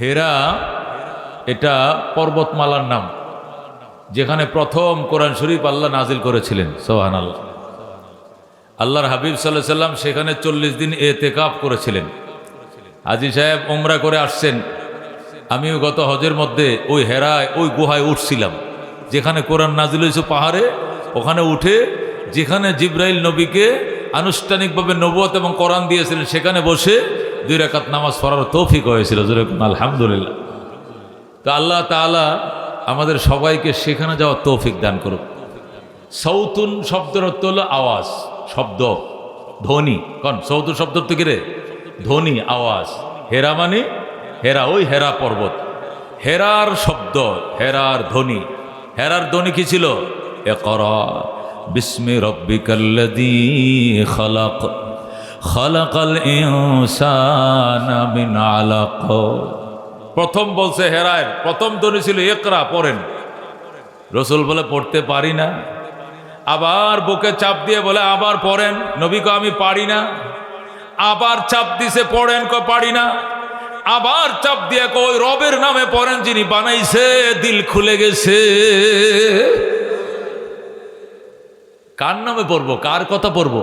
হেরা এটা পর্বতমালার নাম, যেখানে প্রথম কোরআন শরীফ আল্লাহ নাজিল করেছিলেন। সুবহানাল্লাহ। আল্লাহর হাবিব সাল্লাল্লাহু আলাইহি সাল্লাম সেখানে 40 দিন ইতিকাফ করেছিলেন। হাজী সাহেব উমরা করে আসছেন, আমিও গত হজের মধ্যে ওই হেরায় ওই গুহায় উঠছিলাম, যেখানে কোরআন নাজিল হয়েছে পাহাড়ে, ওখানে উঠে যেখানে জিবরাইল নবীকে আনুষ্ঠানিকভাবে নবুয়ত এবং কোরআন দিয়েছিলেন, সেখানে বসে 2 রাকাত নামাজ পড়ার তৌফিক হয়েছিল। আলহামদুলিল্লাহ। তো আল্লাহ তাআলা আমাদের সবাইকে সেখানে যাওয়ার তৌফিক দান করুক। সৌতুন শব্দের অর্থ হলো আওয়াজ, শব্দ, ধ্বনি। কন সৌতুন শব্দ তো কি রে? ধ্বনি, আওয়াজ। হেরা মানে হেরা, ওই হেরা পর্বত, হেরার শব্দ, হেরার ধ্বনি। হেরার ধ্বনি কি ছিল? ইকরা বিস্মি রাব্বিকাল্লাযী খালাক খালাকাল ইনসানা মিন আলাক। প্রথম বলছে হেরায় প্রথম ধ্বনি ছিল ইকরা, পড়েন। রসুল বলে পড়তে পারি না, আবার বুকে চাপ দিয়ে বলে আবার পড়েন। নবী কয় আমি পারি না, আবার চাপ দিছে পড়েন, কয় পারি না, আবার চাপ দিয়ে কয় রবের নামে পড়েন যিনি বানাইছে, দিল খুলে গেছে। কার নামে পড়বো, কার কথা পড়বো?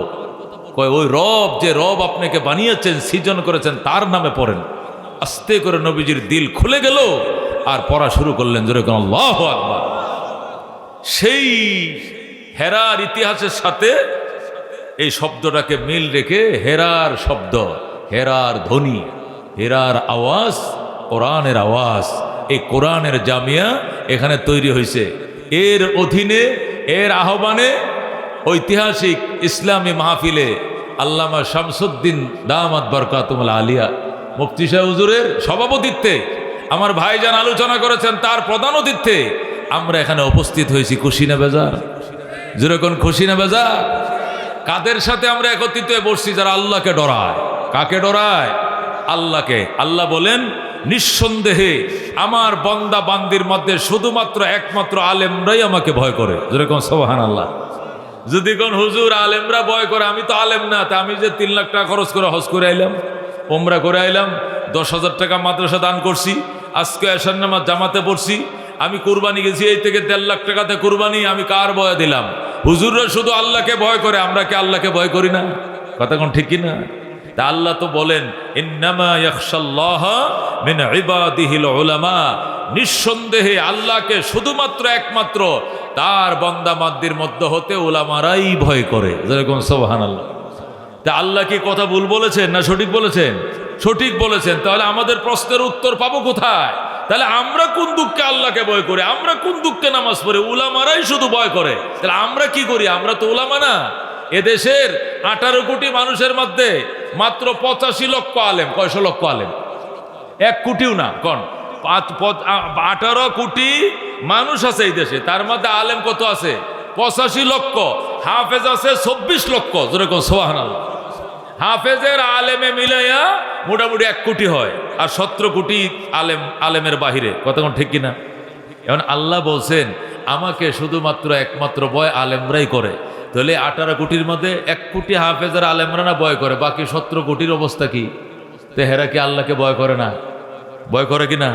কয় ওই রব, যে রব আপনাকে বানিয়েছেন, সৃজন করেছেন, তার নামে পড়েন। আস্তে করে নবীজির দিল খুলে গেল আর পড়া শুরু করলেন জোরে কোন আল্লাহু আকবার। সেই হেরার ইতিহাসের সাথে এই শব্দটাকে মিল রেখে হেরার শব্দ, হেরার ধ্বনি, হেরার আওয়াজ, কোরআনের আওয়াজ। এই কোরআনের জামিয়া এখানে তৈরি হয়েছে। এর অধীনে, এর আহ্বানে ঐতিহাসিক ইসলামী মাহফিলে আল্লামা শামসুদ্দিন দামাত বরকাতুল আলিয়া মুফতি সাহেব হুজুরের সভাপতিত্বে আমার ভাইজান আলোচনা করেছেন, তার প্রধান অতিথ্যে আমরা এখানে উপস্থিত হয়েছি। খুশি না বেজার? যেরকম খুশি না বেজার? কাদের সাথে আমরা একত্রিত হয়ে বসছি? যারা আল্লাহকে ডরায়। কাকে ডরায়? আল্লাহকে। আল্লাহ বলেন নিঃসন্দেহে আমার বান্দা বান্দির মধ্যে শুধুমাত্র একমাত্র আলেমরাই আমাকে ভয় করে। যেরকম সুবহানাল্লাহ। যদি কোন হুজুর আলেমরা ভয় করে, আমি তো আলেম না, তা আমি যে 3 লাখ টাকা খরচ করে হজ করে আইলাম, ওমরা করে আইলাম, 10,000 টাকা মাদ্রাসা দান করছি, আজকে এশার নামাজ জামাতে পড়ছি, আমি কুরবানি গেছি, এই থেকে 1.5 লাখ টাকাতে কুরবানি, আমি কার ভয় দিলাম? হুজুররা শুধু আল্লাহকে ভয় করে, আমরা কি আল্লাহকে ভয় করি না? কথা কোন ঠিক কিনা? তা আল্লাহ তো বলেন ইন্নামা ইয়াখশাল্লাহ মিন ইবাদিহিল উলামা, নিঃসন্দেহে আল্লাহকে শুধুমাত্র একমাত্র তার বান্দা মাদ্দির মধ্যে হতে উলামারাই ভয় করে। যেরকম সুবহানাল্লাহ। তা আল্লাহ কি কথা ভুল বলেছেন না সঠিক বলেছেন? সঠিক বলেছেন। তাহলে আমাদের প্রশ্নের উত্তর পাবো কোথায়? তাহলে আমরা কোন দুঃখে আল্লাহকে ভয় করি? আমরা কোন দুঃখে নামাজ পড়ি? উলামারাই শুধু ভয় করে। তাহলে আমরা কি করি? আমরা তো উলামা না। এদেশের 18 কোটি মানুষের মধ্যে মাত্র 85 লক্ষ আলেম। কয়শো লক্ষ আলেম? 1 কোটিও না। কোন 18 কোটি মানুষ আছে এই দেশে, তার মধ্যে আলেম কত আছে? 85 লক্ষ। হাফেজ আছে 24 লক্ষ। যেরকম সুবহানাল্লাহ। হাফেজের আলেমে মিলাইয়া মোটামুটি 1 কোটি হয়, আর 17 কোটি আলেমের বাহিরে। কতক্ষণ ঠিক কিনা? এখন আল্লাহ বলছেন আমাকে শুধুমাত্র একমাত্র ভয় আলেমরাই করে। তাহলে 18 কোটির মধ্যে 1 কোটি হাফেজের আলেমরা না ভয় করে, বাকি 17 কোটির অবস্থা কি? তো হেরা কি আল্লাহকে ভয় করে না? ভয় করে কিনা?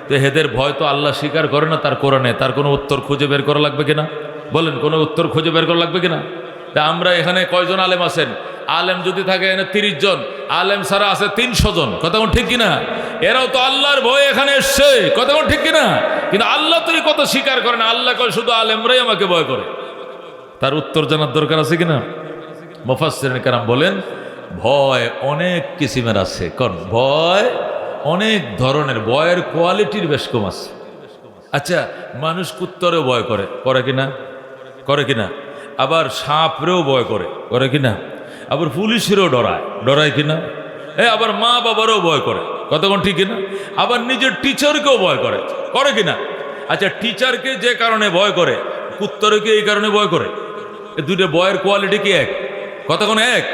তো হেদের ভয় তো আল্লাহ স্বীকার করে না তার কোরআনে। তার কোনো উত্তর খুঁজে বের করা লাগবে কিনা? বলেন, কোনো উত্তর খুঁজে বের করা লাগবে কিনা? তা আমরা এখানে কয়জন আলেম আছেন? আলেম যদি থাকে এখানে 30 জন, আলেম ছাড়া আছে 300 জন। কথা কোন ঠিক কিনা? এরাও তো আল্লাহর ভয়ে এখানে এসছে। কথা কোন ঠিক কিনা? কিন্তু আল্লাহ তো এই কথা স্বীকার করে না। আল্লাহ কয় শুধু আলেমরাই আমাকে ভয় করে। তার উত্তর জানার দরকার আছে কিনা? মুফাসসিরিন কেরাম বলেন ভয় অনেক কিসিমের আছে। কোন ভয়? অনেক ধরনের। ভয়ের কোয়ালিটির বেশ কম আছে। আচ্ছা, মানুষ কুত্তরেও ভয় করে, করে কিনা? করে কিনা? আবার সাপরেও ভয় করে, করে কিনা? আবার পুলিশেরও ডরায়, ডরায় কিনা? আবার মা বাবারও ভয় করে। কতক্ষণ ঠিক কিনা? আবার নিজের টিচারকেও ভয় করে, করে কিনা? আচ্ছা, টিচারকে যে কারণে ভয় করে, কুত্তরকে এই কারণে ভয় করে। এই দুইটা ভয়ের কোয়ালিটি কি এক? কতক্ষণ এক?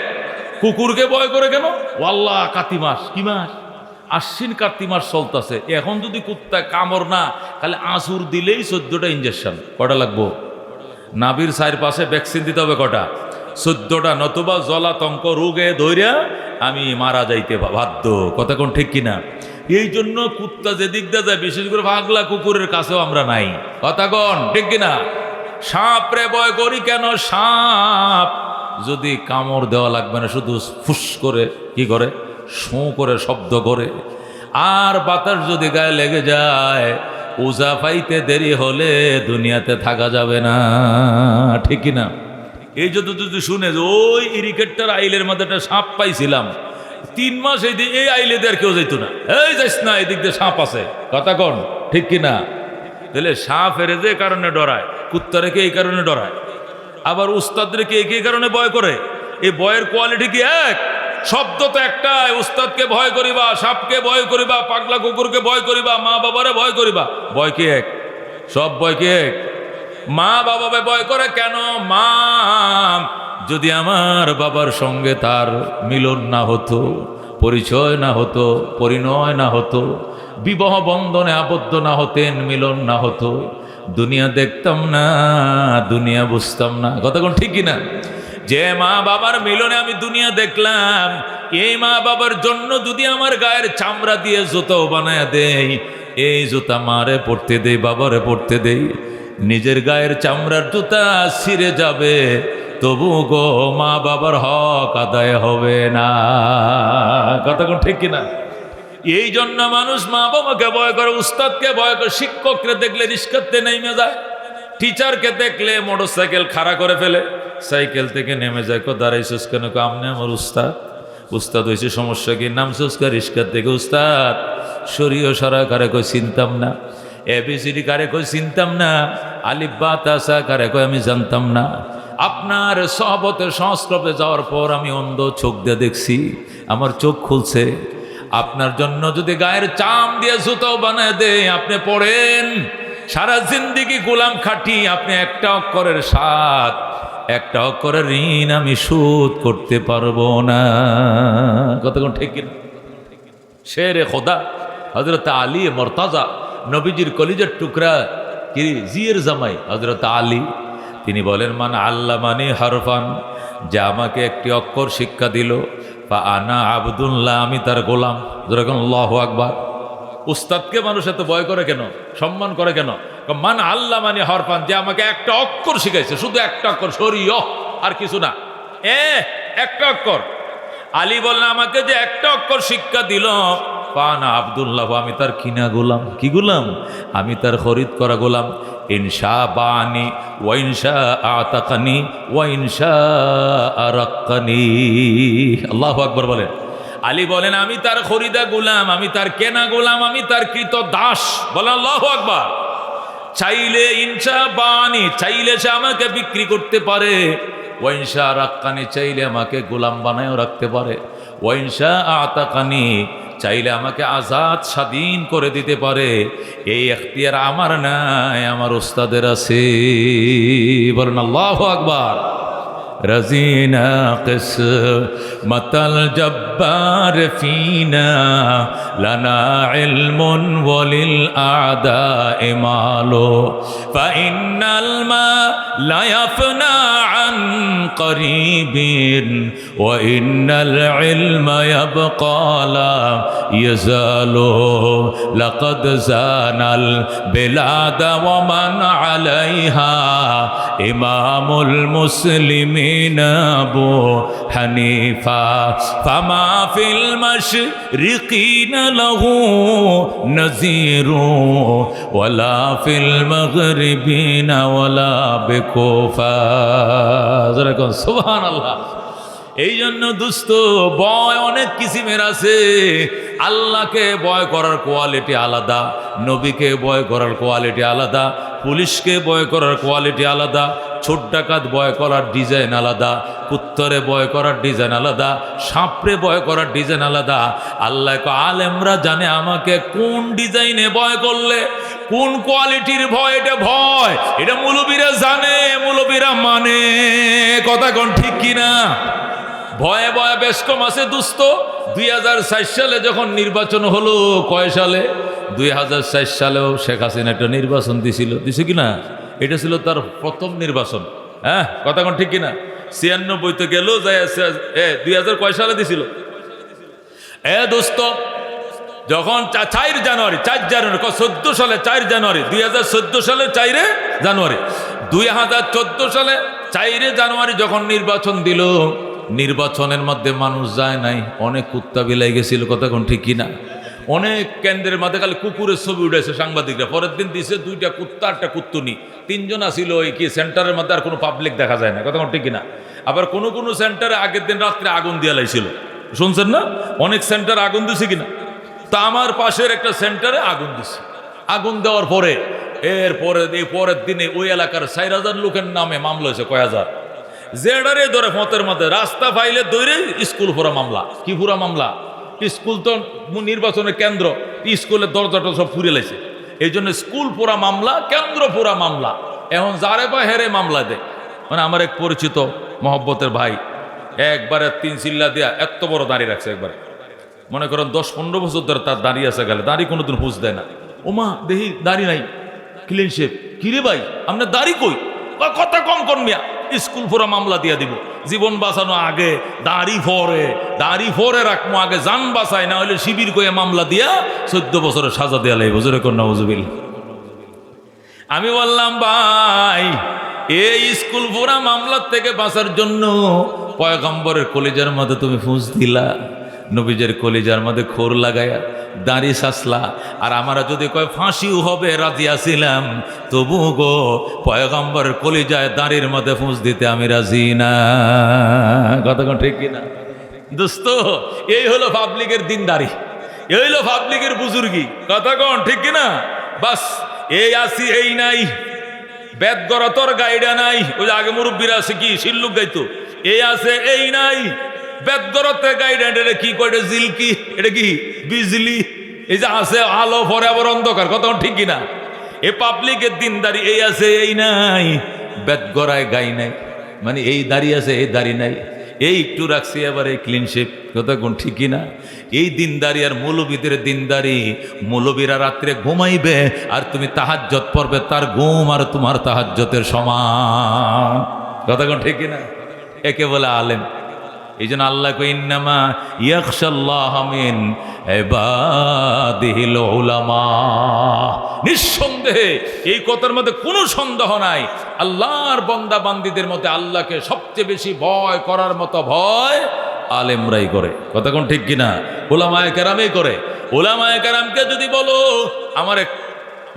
কুকুরকে ভয় করে কেন? ওয়াল্লাহ কাতি মাস, কি মাস? আশ্বিন কার্তিক মাস চলতেছে। এখন যদি কুত্তা কামড় না, তাহলে আঁচুর দিলেই 14টা ইঞ্জেকশন। কটা লাগবো? নাভির 4 পাশে ভ্যাকসিন দিতে হবে কটা? 14টা, নতুবা জলাতঙ্ক রোগে ধৈর্যা আমি মারা যাইতে বাধ্য। কথা কোন ঠিক কিনা? এই জন্য কুত্তা যেদিক দিয়ে যায়, বিশেষ করে পাগলা কুকুরের কাছেও আমরা নাই। কথা কন ঠিক কিনা? সাপ রে ভয় করি কেন? সাপ যদি কামড় দেওয়া লাগবে না, শুধু ফুস করে কি করে, শোঁ করে শব্দ করে, আর বাতাস যদি গায়ে লেগে যায়, উজা পাইতে দেরি হলে দুনিয়াতে থাকা যাবে না। ঠিক কিনা? এই যদি শুনে যে ওই ইরিকেটটার আইলের মধ্যে একটা সাপ পাইছিলাম, 3 মাস এই আইলে দিয়ে আর কেউ যেত না, এই যাইস না, এদিক দিয়ে সাপ আছে। কথা কন ঠিক কিনা? তাহলে সাপ এর যে কারণে ডরায়, কুত্তারেকে এই কারণে ডরায়, আবার উস্তাদকে এই কারণে ভয় করে। এই ভয়ের কোয়ালিটি কি এক? শব্দ তো একটাই, উস্তাদকে ভয় করিবা, সাপকে ভয় করিবা, পাগলা কুকুরকে ভয় করিবা, মা বাবারে ভয় করিবা। ভয় কি এক? সব ভয় কি এক? মা বাবাকে ভয় করে কেন? মা যদি আমার বাবার সঙ্গে তার মিলন না হতো, পরিচয় না হতো, পরিণয় না হতো, বিবাহ বন্ধনে আবদ্ধ না হতেন, মিলন না হতো, দুনিয়া দেখতাম না, দুনিয়া বুঝতাম না। কথা কোন ঠিক কিনা? যে মা বাবার মিলনে আমি দুনিয়া দেখলাম, এই মা বাবার জন্য যদি আমার গায়ের চামড়া দিয়ে জুতাও বানায় দেই, এই জুতা মারে পড়তে দেই, বাবারে পড়তে দেই, নিজের গায়ের চামড়ার জুতা ছিঁড়ে যাবে, তবু গো মা বাবার হক আদায় হবে না। কথা কোন ঠিক কিনা? এই জন্য মানুষ মা বাবাকে ভয় করে, উস্তাদকে ভয় করে, শিক্ষককে দেখলে রিস্কাতে নেমে যায়, টিচারকে দেখলে মোটর সাইকেল খাড়া করে ফেলে, সাইকেল থেকে নেমে যায়। দাঁড়াইছিস কেন? আমনে আমার উস্তাদ। উস্তাদ হয়েছে, সমস্যা কি? নামছিস রিস্কার থেকে? উস্তাদ শরীয় সারা কারে কই চিনতাম না, এবিসিডি কারে কই চিনতাম না, আলিফ বা তাসা কারে কই আমি জানতাম না। আপনার সহবতের সংস্রবে যাওয়ার পর আমি অন্ধ চোখ দিয়ে দেখছি, আমার চোখ খুলছে। আপনার জন্য যদি গায়ের চাম দিয়ে জুতাও বানায় দে, আপনি পড়েন, সারা জিন্দিগি গোলাম খাটি, আপনি একটা অক্ষরের স্বাদ, একটা অক্ষরের ঋণ আমি শোধ করতে পারবো না। কতক্ষণ ঠিক কিনা? শেরে খোদা হযরত আলী মুর্তজা, নবীজির কলিজার টুকরা, কি জিয়ের জামাই হযরত আলী, তিনি বলেন, মান আল্লামানি হারফান, যে আমাকে একটি অক্ষর শিক্ষা দিল, ফা আনা আবদুল্লাহ, আমি তার গোলাম। যেরকম আল্লাহু আকবার। উস্তাদকে মানুষ এত ভয় করে কেন, সম্মান করে কেন? মান আল্লামানি হারফান, যে আমাকে একটা অক্ষর শিখাইছে, শুধু একটা অক্ষর, শরীয়, আর কিছু না, একটা অক্ষর। আলী বললেন, আমাকে যে একটা অক্ষর শিক্ষা দিল, পানা আবদুল্লাহ, আমি তার কিনা গোলাম। কি গোলাম? আমি তার খরিদ করা গোলাম। ইনশা বানি ওয়া ইনশা আতাকানি ওয়া ইনশা আরাক্কানি। আল্লাহু আকবার বলেন। আলী বলেন, আমি তার খরিদা গোলাম, আমি তার কেনা গোলাম, আমি তার কৃত দাস। বলেন আল্লাহু আকবার। চাইলে ইনশা বানি, চাইলে সে আমাকে বিক্রি করতে পারে, ওয়াইনশা রাক্কানি, চাইলে আমাকে গোলাম বানায়ও রাখতে পারে, ওয়াইনশা আতাকানি, চাইলে আমাকে আজাদ স্বাধীন করে দিতে পারে। এই এখতিয়ার আমার নাই, আমার উস্তাদের আছে। বলেন আল্লাহু আকবার। রাজিনা কিসমাতাল জব্বার ফিনা, লানা ইলমুন ওয়ালিল আদাই মালো, ফাইন্নাল মা লা ইয়াফনা আন করিবিন ওয়া ইন্নাল ইলমা ইয়াবকা লা ইয়াজালু, লাকাদ জানাল বিলাদা ওয়া মান আলাইহা, ইমামুল মুসলিমিন আবু হানিফা, ফামা ফিল মাশরিকিন লাহু নাযীরু ওয়ালা ফিল মাগরিবিন ওয়ালা বিকুফা। যেরকম সুবহানাল্লাহ। এই জন্য দোস্ত, ভয় অনেক কিসিমের আছে। আল্লাহকে ভয় করার কোয়ালিটি আলাদা, নবীকে ভয় করার কোয়ালিটি আলাদা, পুলিশকে ভয় করার কোয়ালিটি আলাদা, ছোট ডাকাত ভয় করার ডিজাইন আলাদা, কুত্তরে ভয় করার ডিজাইন আলাদা, সাপরে ভয় করার ডিজাইন আলাদা। আল্লাহ আলেমরা জানে আমাকে কোন ডিজাইনে ভয় করলে, কোন কোয়ালিটির ভয়, এটা ভয়, এটা মৌলবীরা জানে, মৌলবীরা মানে। কথা কোন ঠিক কিনা? ভয়ে ভয়ে বেশ কম আছে দোস্ত। 2004 সালে যখন নির্বাচন হলো, কয় সালে? 2004 সালেও শেখ হাসিনা একটা নির্বাচন দিছে কিনা? এটা ছিল তার প্রথম নির্বাচন। হ্যাঁ, কথা কোন ঠিক কিনা? 96 তো গেল, 2000 কয় সালে দিছিল? দোস্ত, যখন 4 জানুয়ারি 14 সালে 4 জানুয়ারি 2014 সালে 4 জানুয়ারি 2014 সালে 4 জানুয়ারি যখন নির্বাচন দিল, নির্বাচনের মধ্যে মানুষ যায় নাই, অনেক কুত্তা বিলাই গেছিল, কথা কোন ঠিক কিনা? অনেক কেন্দ্রের মধ্যে খালি কুকুরের ছবি উঠেছে সাংবাদিকরা, পরের দিন দিছে 2টা কুত্তা 1টা কুত্তুনি, 3 জন আসিল ওই কি সেন্টারের মধ্যে, আর কোনো পাবলিক দেখা যায় না, কথা কোন ঠিক কিনা? আবার কোনো কোনো সেন্টারে আগের দিন রাত্রে আগুন দিয়া লাইছিল, শুনছেন না? অনেক সেন্টারে আগুন দিছে কিনা? তা আমার পাশের একটা সেন্টারে আগুন দিছে। আগুন দেওয়ার পরে এই পরের দিনে ওই এলাকার 4,000 লোকের নামে মামলা হয়েছে, কয় হাজার, জেডারে ধরে ফতের মধ্যে রাস্তা ফাইলে দৌড়ে স্কুল পুরা মামলা। কি পুরা মামলা? স্কুল তো নির্বাচনের কেন্দ্র, স্কুলের দরজাটা সব ফুরে লাইছে, এই জন্য স্কুল পুরা মামলা, কেন্দ্র পুরা মামলা। এখন যারে বা হেরে মামলা দেয়, মানে আমার এক পরিচিত মহব্বতের ভাই একবারে 3 চিল্লা দিয়া এত বড় দাঁড়িয়ে রাখছে, একবারে মনে করেন 10-15 বছর ধরে তার দাঁড়িয়ে আছে, গেলে দাঁড়ি কোনোদিন হুঁশ দেয় না। ওমা দেখি দাঁড়ি নাই, ক্লিন শেপ। কিরে ভাই আপনার দাঁড়ি কই? কথা কম কর মিয়া, স্কুল পুরা মামলা দিয়া দিব, জীবন বাঁচানো আগে দাড়ি ফরে রাখবো আগে, জান বাঁচায় না হলে শিবির কয়ে মামলা দিয়া 14 বছরের সাজা দেয়া লাগবে, জোরে কর নাউজুবিল। আমি বললাম ভাই এই স্কুল পুরা মামলার থেকে বাঁচার জন্য পয়গম্বরের কলিজার মধ্যে তুমি ফুঁস দিলা, নবীজের কলিজার মধ্যে খোর লাগায়া দাড়ি সাসলা, আর আমরা যদি কয় ফাঁসিও হবে রাজি আছিলাম, তবু গো পয়গম্বরের কলিজায় দাড়ির মধ্যে ফুঁস দিতে আমি রাজি না, কতক্ষণ ঠিক কিনা দোস্ত? এই হলো পাবলিকের দিনদারি, এই হলো পাবলিকের বুজুর্গি, কতক্ষণ ঠিক কিনা? বাস এই আসি এই নাই, বেদ গরতর গাইডা নাই, ওই আগে মুরব্বীরা আছে কি শিল্লুক গাইতো, এই আছে এই নাই, বেদগরতে গাইডা, এটা কি কয়? জিলকি, এটা কি বিজলি, এই যে আছে আলো পরে আবার অন্ধকার, কত ঠিক কিনা? এ পাবলিকের দিনদারি এই আছে এই নাই, বেদগরায় গাই নাই, মানে এই দাড়ি আছে এই দাড়ি নাই, এই একটু রাখছি আবার এই ক্লিন শেপ, কথা কোন ঠিক কিনা? এই দিনদারি আর মৌলবীদের দিনদারি, মৌলবীরা রাত্রে ঘুমাইবে আর তুমি তাহাজ্জুদ পড়বে, তার ঘুম আর তোমার তাহাজ্জুদের সমান, কথা কোন ঠিক কিনা? একে বলে আলেম। এই জন্য আল্লাহ কই ইন্নামা ইয়াখশাল্লাহ মিন ইবাদিহিল উলামা, নিঃসন্দেহে এই কথার মধ্যে কোনো সন্দেহ নাই, আল্লাহর বান্দা বান্দীদের মধ্যে আল্লাহকে সবচেয়ে বেশি ভয় করার মতো ভয় আলেমরাই করে, কথা কোন ঠিক কিনা? উলামায়ে কেরামই করে। উলামায়ে কেরামকে যদি বলো, আমার এক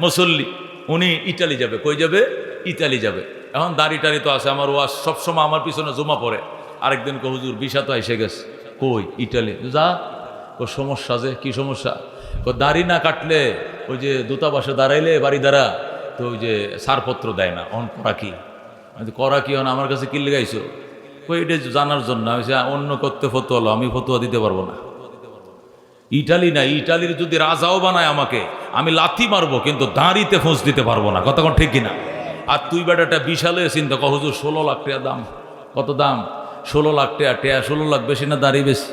মুসল্লি উনি ইটালি যাবে, কই যাবে? ইটালি যাবে। এখন দাড়ি টাড়ি তো আছে, আমার ওয়াজ সবসময় আমার পিছনে জমা পড়ে। আরেকদিন কো হুজুর ভিসা তো এসে গেছে, কই? ইটালি যা। ও সমস্যা, যে কি সমস্যা? দাড়ি না কাটলে ওই যে দূতাবাসে দাঁড়াইলে বাড়ি দ্বারা তো ওই যে ছাড়পত্র দেয় না, অন করা কি? করা কি হন আমার কাছে কি লেগাইছো? কই এটা জানার জন্য। আমি অন্য করতে ফতোয়া লো, আমি ফতোয়া দিতে পারবো না। ইটালি না, ইটালির যদি রাজাও বানায় আমাকে, আমি লাথি মারবো, কিন্তু দাঁড়িতে ফোঁস দিতে পারবো না, কতক্ষণ ঠিক কিনা? আর তুই বেটাটা বিশালে চিন্তা কর, হুজুর 16 লাখ টাকা দাম। কত দাম? 16 লাখ টাকা। 16 লাখ বেশি না দাঁড়ি বেশি?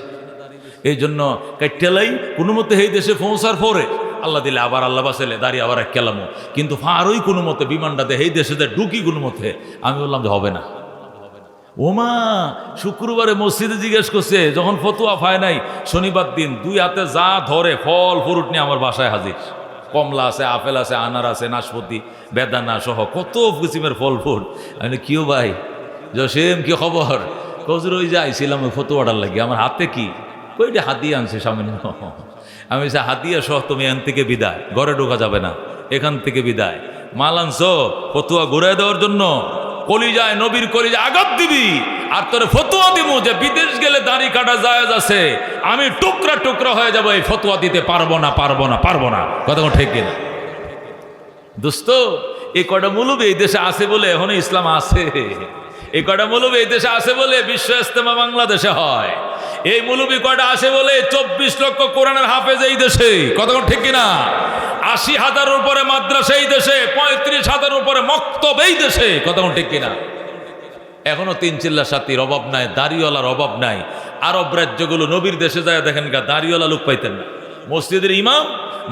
এই জন্য কাইটেলাই কোনো মতে এই দেশে পৌঁছার পরে আল্লাহ দিলে আবার আল্লাহ বাঁচাইলে দাঁড়িয়ে আবার এক কেলামো, কিন্তু ফারই কোনো মতে বিমানটাতে এই দেশে ঢুকি কোনো মতে। আমি বললাম যে হবে না। ওমা শুক্রবারে মসজিদে জিজ্ঞেস করছে, যখন ফতুয়া পায় নাই, শনিবার দিন 2 হাতে যা ধরে ফল ফ্রুট নিয়ে আমার বাসায় হাজির। কমলা আছে, আপেল আছে, আনার আছে, নাশপাতি, বেদানা সহ কত কিসিমের ফল ফ্রুট। আমি কিও ভাই জসিম কি খবর? কজুর ওই যে আইছিলাম ওই ফতুয়াটার লাগে, আমার হাতে কি? কইটা হাতিয়া আনছে সামনে। আমি হাতিয়া সহ তুমি এখান থেকে বিদায়, ঘরে ঢোকা যাবে না, এখান থেকে বিদায়। মাল আনছো ফতুয়া ঘুরাই দেওয়ার জন্য, কলিজায় নবীর কলিজায় আঘাত দিবি, আর তোরে ফতুয়া দিব যে বিদেশ গেলে দাড়ি কাটা জায়েজ আছে। আমি টুকরা টুকরা হয়ে যাবো, এই ফতুয়া দিতে পারবো না, পারবো না, পারবো না, কথা ঠিক কিনা? দোস্ত এই কটা মৌলবী এই দেশে আছে বলে এখন ইসলাম আছে। এই কটা মৌলবী এই দেশে আছে বলে বিশ্ব ইস্তেমা বাংলাদেশে হয়। এই মৌলবী কয়টা আসে বলে 24 লক্ষ কোরআনের হাফেজ এই দেশে, কথা ঠিক কিনা? 80,000-এর উপরে মাদ্রাসা এই দেশে, 35,000-এর উপরে মক্তব এই দেশে, কথা ঠিক কিনা? এখনো 3 চিল্লা সাথীর অভাব নাই, দাড়িওয়ালার অভাব নাই। আরব রাজ্যগুলো নবীর দেশে যায় দেখেন গা, দাড়িওয়ালা লোক পাইতেন না। মসজিদের ইমাম,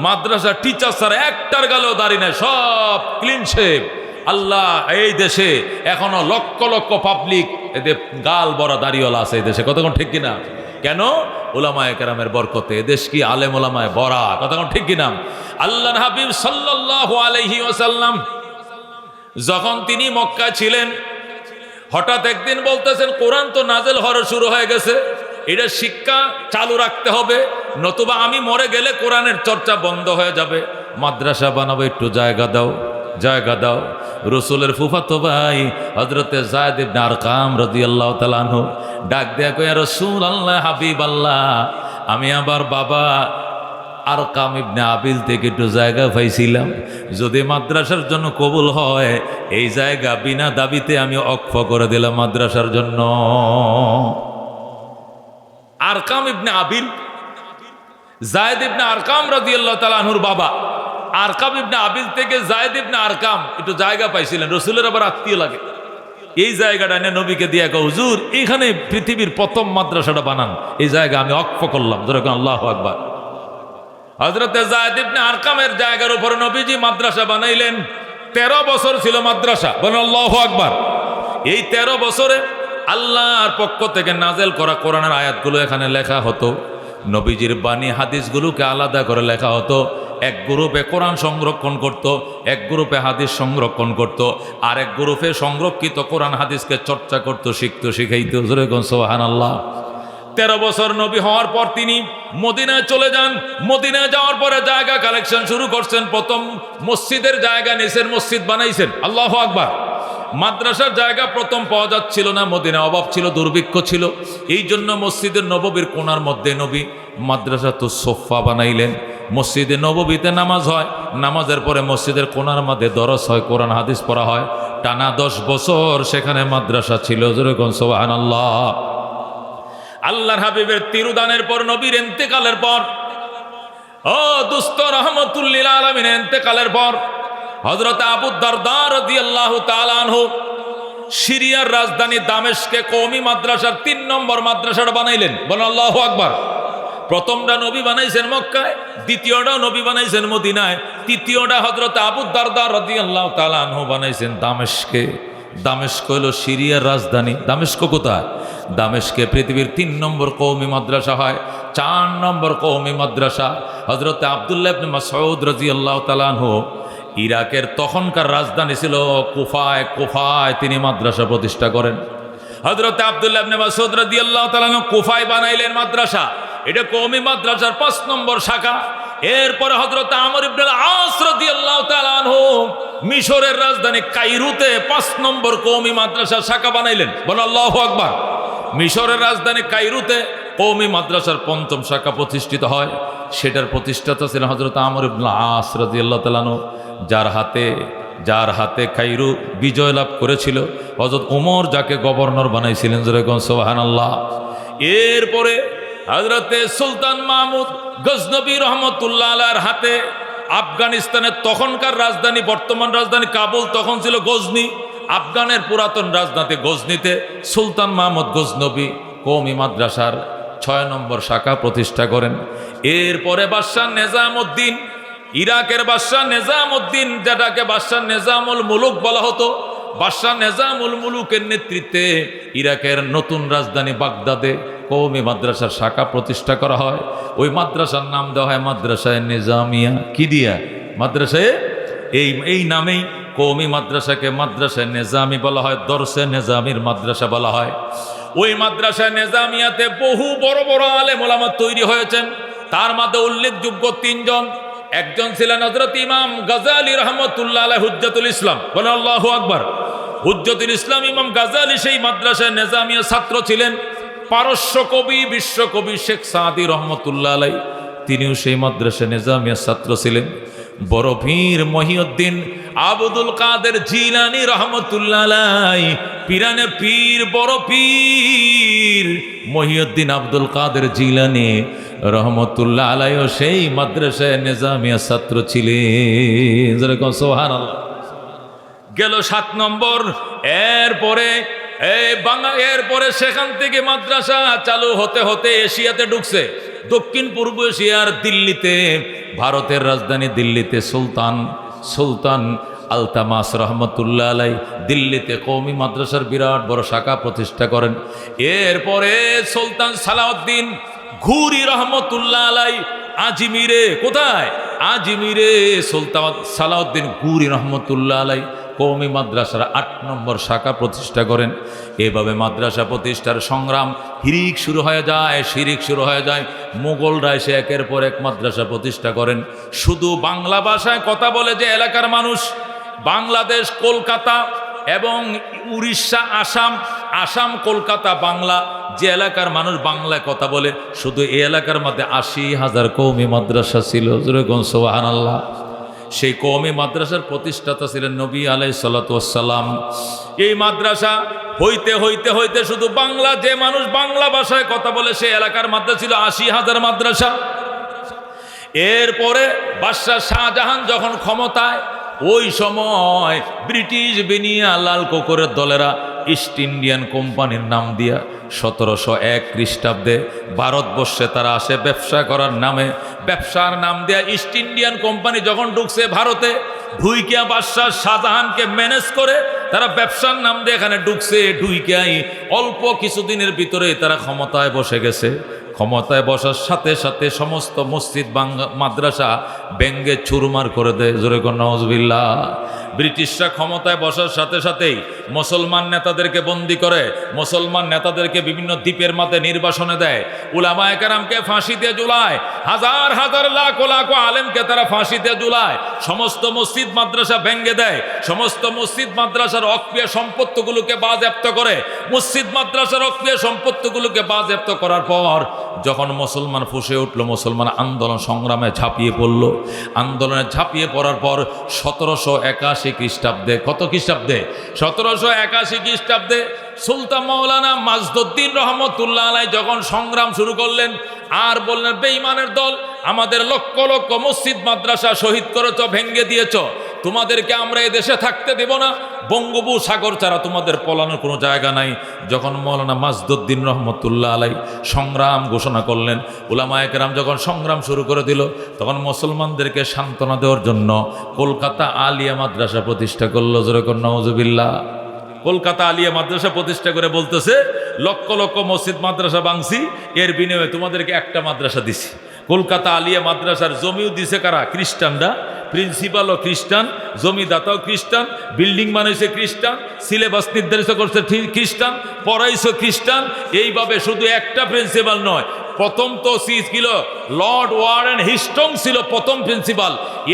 মাদ্রাসার টিচার স্যার একটার গালেও দাড়ি নাই, সব ক্লিন শেভ। আল্লাহ এই দেশে এখনো লক্ষ লক্ষ পাবলিক এদের গাল বড় দাড়িওয়ালা আছে এই দেশে, কতক্ষণ ঠিক কিনা? কেন? উলামায়ে কেরামের বরকতে। এদেশ কি আলেম ওলামায় ভরা, কথা কোন ঠিক কিনা? আল্লাহর হাবিব সাল্লাল্লাহু আলাইহি ওয়াসাল্লাম যখন তিনি মক্কায় ছিলেন, হঠাৎ একদিন বলতেছেন কোরআন তো নাজেল হওয়া শুরু হয়ে গেছে, এটা শিক্ষা চালু রাখতে হবে, নতুবা আমি মরে গেলে কোরআনের চর্চা বন্ধ হয়ে যাবে, মাদ্রাসা বানাবো, একটু জায়গা দাও, জায়গা দাও। রসুলের ফুফাতো ভাই হযরতে যায়েদ ইবনে আরকাম রাদিয়াল্লাহু তাআলা আনহু ডাক দেয়া কয়, ইয়া রাসূলুল্লাহ, হাবিব আল্লাহ, আমি আবার বাবা আরকাম ইবনে আবিল থেকে একটু জায়গা পাইছিলাম, যদি মাদ্রাসার জন্য কবুল হয় এই জায়গা বিনা দাবিতে আমি অক্ষ করে দিলাম মাদ্রাসার জন্য। আরকাম ইবনে আবিল, যায়েদ ইবনে আরকাম রাদিয়াল্লাহু তাআলা আনহুর বাবা আরকাম ইবনে আবিল থেকে যায়েদ ইবনে আরকাম একটু জায়গা পাইছিলেন, রসুলের আবার আত্মীয় লাগে। এই জায়গাটা এনে নবীকে দিয়ে কয়, হুজুর এখানে পৃথিবীর প্রথম মাদ্রাসাটা বানান, এই জায়গা আমি অক্ষ করলাম। যেরকম আল্লাহু আকবার। হযরতে যায়েদ ইবনে আরকামের জায়গার উপরে নবীজি মাদ্রাসা বানাইলেন। 13 বছর ছিল মাদ্রাসা, বলেন আল্লাহু আকবার। এই 13 বছরে আল্লাহর পক্ষ থেকে নাজেল করা কোরআনের আয়াতগুলো এখানে লেখা হতো, নবীজির বাণী হাদিসগুলোকে আলাদা করে লেখা হতো। এক গ্রুপে কোরআন সংরক্ষণ করত, এক গ্রুপে হাদিস সংরক্ষণ করত, আর এক গ্রুপে সংরক্ষিত কোরআন হাদিসকে চর্চা করত, শিখতো, শিখাইতো। সুবহানাল্লাহ। 13 বছর নবী হওয়ার পর তিনি মদিনায় চলে যান। মদিনায় যাওয়ার পরে জায়গা কালেকশন শুরু করছেন। প্রথম মসজিদের জায়গা নিছেন, মসজিদ বানাইছেন। আল্লাহু আকবার। মাদ্রাসার জায়গা প্রথম পাওয়া যাচ্ছিল না, মদিনায় অভাব ছিল, দুর্ভিক্ষ ছিল। এই জন্য মসজিদের নববীর কোণার মধ্যে নবী মাদ্রাসা তো সোফা বানাইলেন। মসজিদে নববীতে নামাজ হয়, নামাজের পরে মসজিদের কোণার মধ্যে দরস হয়, কোরআন হাদিস পড়া হয়। টানা 10 বছর সেখানে মাদ্রাসা ছিল। যেরকম সুবহানাল্লাহ। আল্লাহর হাবিবের তিরুদানের পর, নবীর ইন্তেকালের পর, ও দুস্ত রাহমাতুল লিল আলামিনের ইন্তেকালের পর হযরত আবু দারদা রাদিয়াল্লাহু তাআলা আনহু সিরিয়ার রাজধানী দামেস্কে কওমি মাদ্রাসার 3 নম্বর মাদ্রাসাটা বানাইলেন। বলেন আল্লাহু আকবার। প্রথমটা নবী বানাইছেন মক্কায়, দ্বিতীয়টা নবী বানাইছেন মদিনায়, তৃতীয়টা হযরত আবু দারদা রাদিয়াল্লাহু তাআলা আনহু বানাইছেন দামেস্কে। দামেস্ক হলো সিরিয়ার রাজধানী। দামেস্ক কোথায়? দামেস্কে পৃথিবীর 3 নম্বর কওমি মাদ্রাসা হয়। 4 নম্বর কওমি মাদ্রাসা হযরত আব্দুল্লাহ ইবনে মাসউদ রাদিয়াল্লাহু তাআলা আনহু, ইরাকের তখনকার রাজধানী ছিল কুফায়, কুফায় তিনি মাদ্রাসা প্রতিষ্ঠা করেন। হযরত আব্দুল্লাহ ইবনে মাসউদ রাদিয়াল্লাহু তাআলা আনহু কুফায় বানাইলেন মাদ্রাসা। এটা কওমি মাদ্রাসার 5 নম্বর শাখা। এরপরে হযরত আমর ইবনে আস রাদিয়াল্লাহু তাআলা আনহু মিশরের রাজধানী কায়রোতে 5 নম্বর কওমি মাদ্রাসার শাখা বানাইলেন। বলেন আল্লাহু আকবার। মিশরের রাজধানী কায়রোতে কওমি মাদ্রাসার 5ম শাখা প্রতিষ্ঠিত হয়। সেটার প্রতিষ্ঠাতা ছিলেন হযরত আমর ইবনে আস রাদিয়াল্লাহু তাআলা আনহু, যার হাতে কায়রো বিজয় লাভ করেছিল হযরত ওমর, যাকে গভর্নর বানাইছিলেন। যেরকম সুবহানাল্লাহ। এরপরে হযরতে সুলতান মাহমুদ গজনবী রহমতুল্লাহ আলাইহির হাতে আফগানিস্তানের তখনকার রাজধানী, বর্তমান রাজধানী কাবুল, তখন ছিল গজনি। আফগানের পুরাতন রাজধানী গজনিতে সুলতান মাহমুদ গজনবী কওমি মাদ্রাসার 6 নম্বর শাখা প্রতিষ্ঠা করেন। এরপরে বাদশাহ নিজামউদ্দিন, ইরাকের বাদশাহ নিজামউদ্দিন, যেটাকে বাদশাহ নিজামুল মুলুক বলা হতো, বাদশাহ নিজামুল মুলুকের নেতৃত্বে ইরাকের নতুন রাজধানী বাগদাদে কওমি মাদ্রাসার শাখা প্রতিষ্ঠা করা হয়। ওই মাদ্রাসার নাম দেওয়া হয় মাদ্রাসায়ে নিজামিয়া। কি দিয়া? মাদ্রাসায়ে, এই নামেই কওমি মাদ্রাসাকে মাদ্রাসায়ে নিজামি বলা হয়, দরসে নিজামির মাদ্রাসা বলা হয়। ওই মাদ্রাসায়ে নিজামিয়াতে বহু বড় বড় আলেম ওলামা তৈরি হয়েছেন। তার মধ্যে উল্লেখযোগ্য 3 জন। একজন ছিলেন হযরত ইমাম গাজালি রাহমাতুল্লাহ আলাইহি, হুজ্জাতুল ইসলাম। বলেন আল্লাহু আকবার। হুজ্জাতুল ইসলাম ইমাম গাজালি সেই মাদ্রাসায়ে নিজামিয়া ছাত্র ছিলেন। পারস্য কবি, বিশ্বকবি শেখ সাদি রহমতুল্লাহ আলাইহি, তিনিও সেই মাদ্রাসায়ে নিজামিয়ার ছাত্র ছিলেন। বড় পীর মহিউদ্দিন আবদুল কাদের জিলানী রহমতুল্লাহ আলাইহি, পীরানে পীর, বড় পীর মহিউদ্দিন আব্দুল কাদের জিলানী রহমতুল্লাহ আলাইহিও সেই মাদ্রাসায়ে নিজামিয়ার ছাত্র ছিলেন। যেরকম সুবহানাল্লাহ। গেল 7 নম্বর। এরপরে সেখান থেকে মাদ্রাসা চালু হতে হতে এশিয়াতে ঢুকছে। দক্ষিণ পূর্ব এশিয়ার দিল্লিতে, ভারতের রাজধানী দিল্লিতে সুলতান আলতামাস রহমতুল্লাহ আলাই দিল্লিতে কওমি মাদ্রাসার বিরাট বড় শাখা প্রতিষ্ঠা করেন। এরপরে সুলতান সালাউদ্দিন ঘুরি রহমতুল্লাহ আলাই আজমিরে, কোথায়? আজমিরে সুলতান সালাউদ্দিন ঘুরি রহমতুল্লাহ আলাই কওমি মাদ্রাসার 8 নম্বর শাখা প্রতিষ্ঠা করেন। এভাবে মাদ্রাসা প্রতিষ্ঠার সংগ্রাম হিরিক শুরু হয়ে যায়, শিরিক শুরু হয়ে যায়। মুঘলরা এসে একের পর এক মাদ্রাসা প্রতিষ্ঠা করেন। শুধু বাংলা ভাষায় কথা বলে যে এলাকার মানুষ, বাংলাদেশ কলকাতা এবং উড়িষ্যা আসাম কলকাতা বাংলা, যে এলাকার মানুষ বাংলায় কথা বলে, শুধু এই এলাকার মধ্যে 80,000 কওমি মাদ্রাসা ছিল। যেরকম সুবহানাল্লাহ। সেই কওমি মাদ্রাসার প্রতিষ্ঠাতা ছিলেন নবী আলাইহিস সালাতু ওয়াস সালাম। এই মাদ্রাসা হইতে হইতে হইতে শুধু বাংলা, যে মানুষ বাংলা ভাষায় কথা বলে সেই এলাকার মধ্যে ছিল 80,000 মাদ্রাসা। এরপরে বাদশাহ শাহজাহান যখন ক্ষমতায়, ওই সময় ব্রিটিশ বেনিয়ালাল কোকরের দলেরা ইস্ট ইন্ডিয়ান কোম্পানির নাম দিয়া 1701 খ্রিস্টাব্দে ভারতবর্ষে তারা আসে ব্যবসা করার নামে। ব্যবসার নাম দেয়া ইস্ট ইন্ডিয়ান কোম্পানি যখন ঢুকছে ভারতে, ঢুইকিয়া বাদশাহ শাহজাহানকে ম্যানেজ করে তারা ব্যবসার নাম দিয়ে এখানে ঢুকছে। ঢুইকিয়াই অল্প কিছুদিনের ভিতরে তারা ক্ষমতায় বসে গেছে। ক্ষমতায় বসার সাথে সাথে সমস্ত মসজিদ মাদ্রাসা ব্যঙ্গে চুরমার করে দেয়। জোরে কোন নাউজুবিল্লাহ। ব্রিটিশরা ক্ষমতায় বসার সাথে সাথেই মুসলমান নেতাদেরকে বন্দি করে, মুসলমান নেতাদেরকে বিভিন্ন দ্বীপের মধ্যে নির্বাসনে দেয়, উলামায়ে কেরামকে ফাঁসিতে ঝুলায়, হাজার হাজার লাখ লাখ আলেমকে তারা ফাঁসিতে ঝুলায়, সমস্ত মসজিদ মাদ্রাসা ভেঙ্গে দেয়, সমস্ত মসজিদ মাদ্রাসার অক্রিয় সম্পত্তিগুলোকে বাজেয়াপ্ত করে। মসজিদ মাদ্রাসার অক্রিয় সম্পত্তিগুলোকে বাজেয়াপ্ত করার পর যখন মুসলমান ফুঁসে উঠল, মুসলমান আন্দোলন সংগ্রামে ঝাঁপিয়ে পড়ল। আন্দোলনে ঝাঁপিয়ে পড়ার পর 1781 খ্রিস্টাব্দে, কত খ্রিস্টাব্দে? 1781 খ্রিস্টাব্দে সুলতান মাওলানা মাজদুদ্দিন রহমতুল্লাহ আলাই যখন সংগ্রাম শুরু করলেন, আর বললেন বেঈমানের দল, আমাদের লক্ষ লক্ষ মসজিদ মাদ্রাসা শহীদ করেছ, ভেঙ্গে দিয়েছ, তোমাদেরকে আমরা এ দেশে থাকতে দেব না, বঙ্গোপসাগর ছাড়া তোমাদের পলানোর কোনো জায়গা নাই। যখন মৌলানা মাজদুদ্দিন রহমতুল্লাহ আলাই সংগ্রাম ঘোষণা করলেন, উলামায়ে কেরাম যখন সংগ্রাম শুরু করে দিল, তখন মুসলমানদেরকে সান্ত্বনা দেওয়ার জন্য কলকাতা আলিয়া মাদ্রাসা প্রতিষ্ঠা করলো। যেরকম নাউজুবিল্লাহ। কলকাতা আলিয়া মাদ্রাসা প্রতিষ্ঠা করে বলতেছে, লক্ষ লক্ষ মসজিদ মাদ্রাসা ভাঙছি, এর বিনিময়ে তোমাদেরকে একটা মাদ্রাসা দিছি। কলকাতা আলিয়া মাদ্রাসার জমিও দিছে কারা? খ্রিস্টানরা। প্রিন্সিপালও খ্রিস্টান, জমিদাতাও খ্রিস্টান, বিল্ডিং বানাইছে খ্রিস্টান, সিলেবাস নির্ধারিত করছে খ্রিস্টান, পড়াইছে খ্রিস্টান। এইভাবে শুধু একটা প্রিন্সিপাল নয়, প্রথম তো ছিল লর্ড ওয়ারেন হিস্টং ছিল প্রথম প্রিন্সিপাল,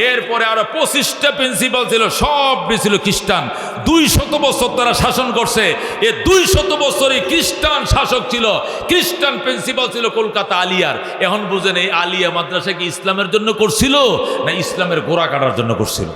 এরপরে আরো 25টা প্রিন্সিপাল ছিল, সব ছিল খ্রিস্টান। 200 বছর তারা শাসন করছে। এ 200 বছরই খ্রিস্টান শাসক ছিল, খ্রিস্টান প্রিন্সিপাল ছিল কলকাতা আলিয়ার। এখন বুঝেন, এই আলিয়া মাদ্রাসা কি ইসলামের জন্য করছিল না ইসলামের গোড়া কাটার জন্য করছিল?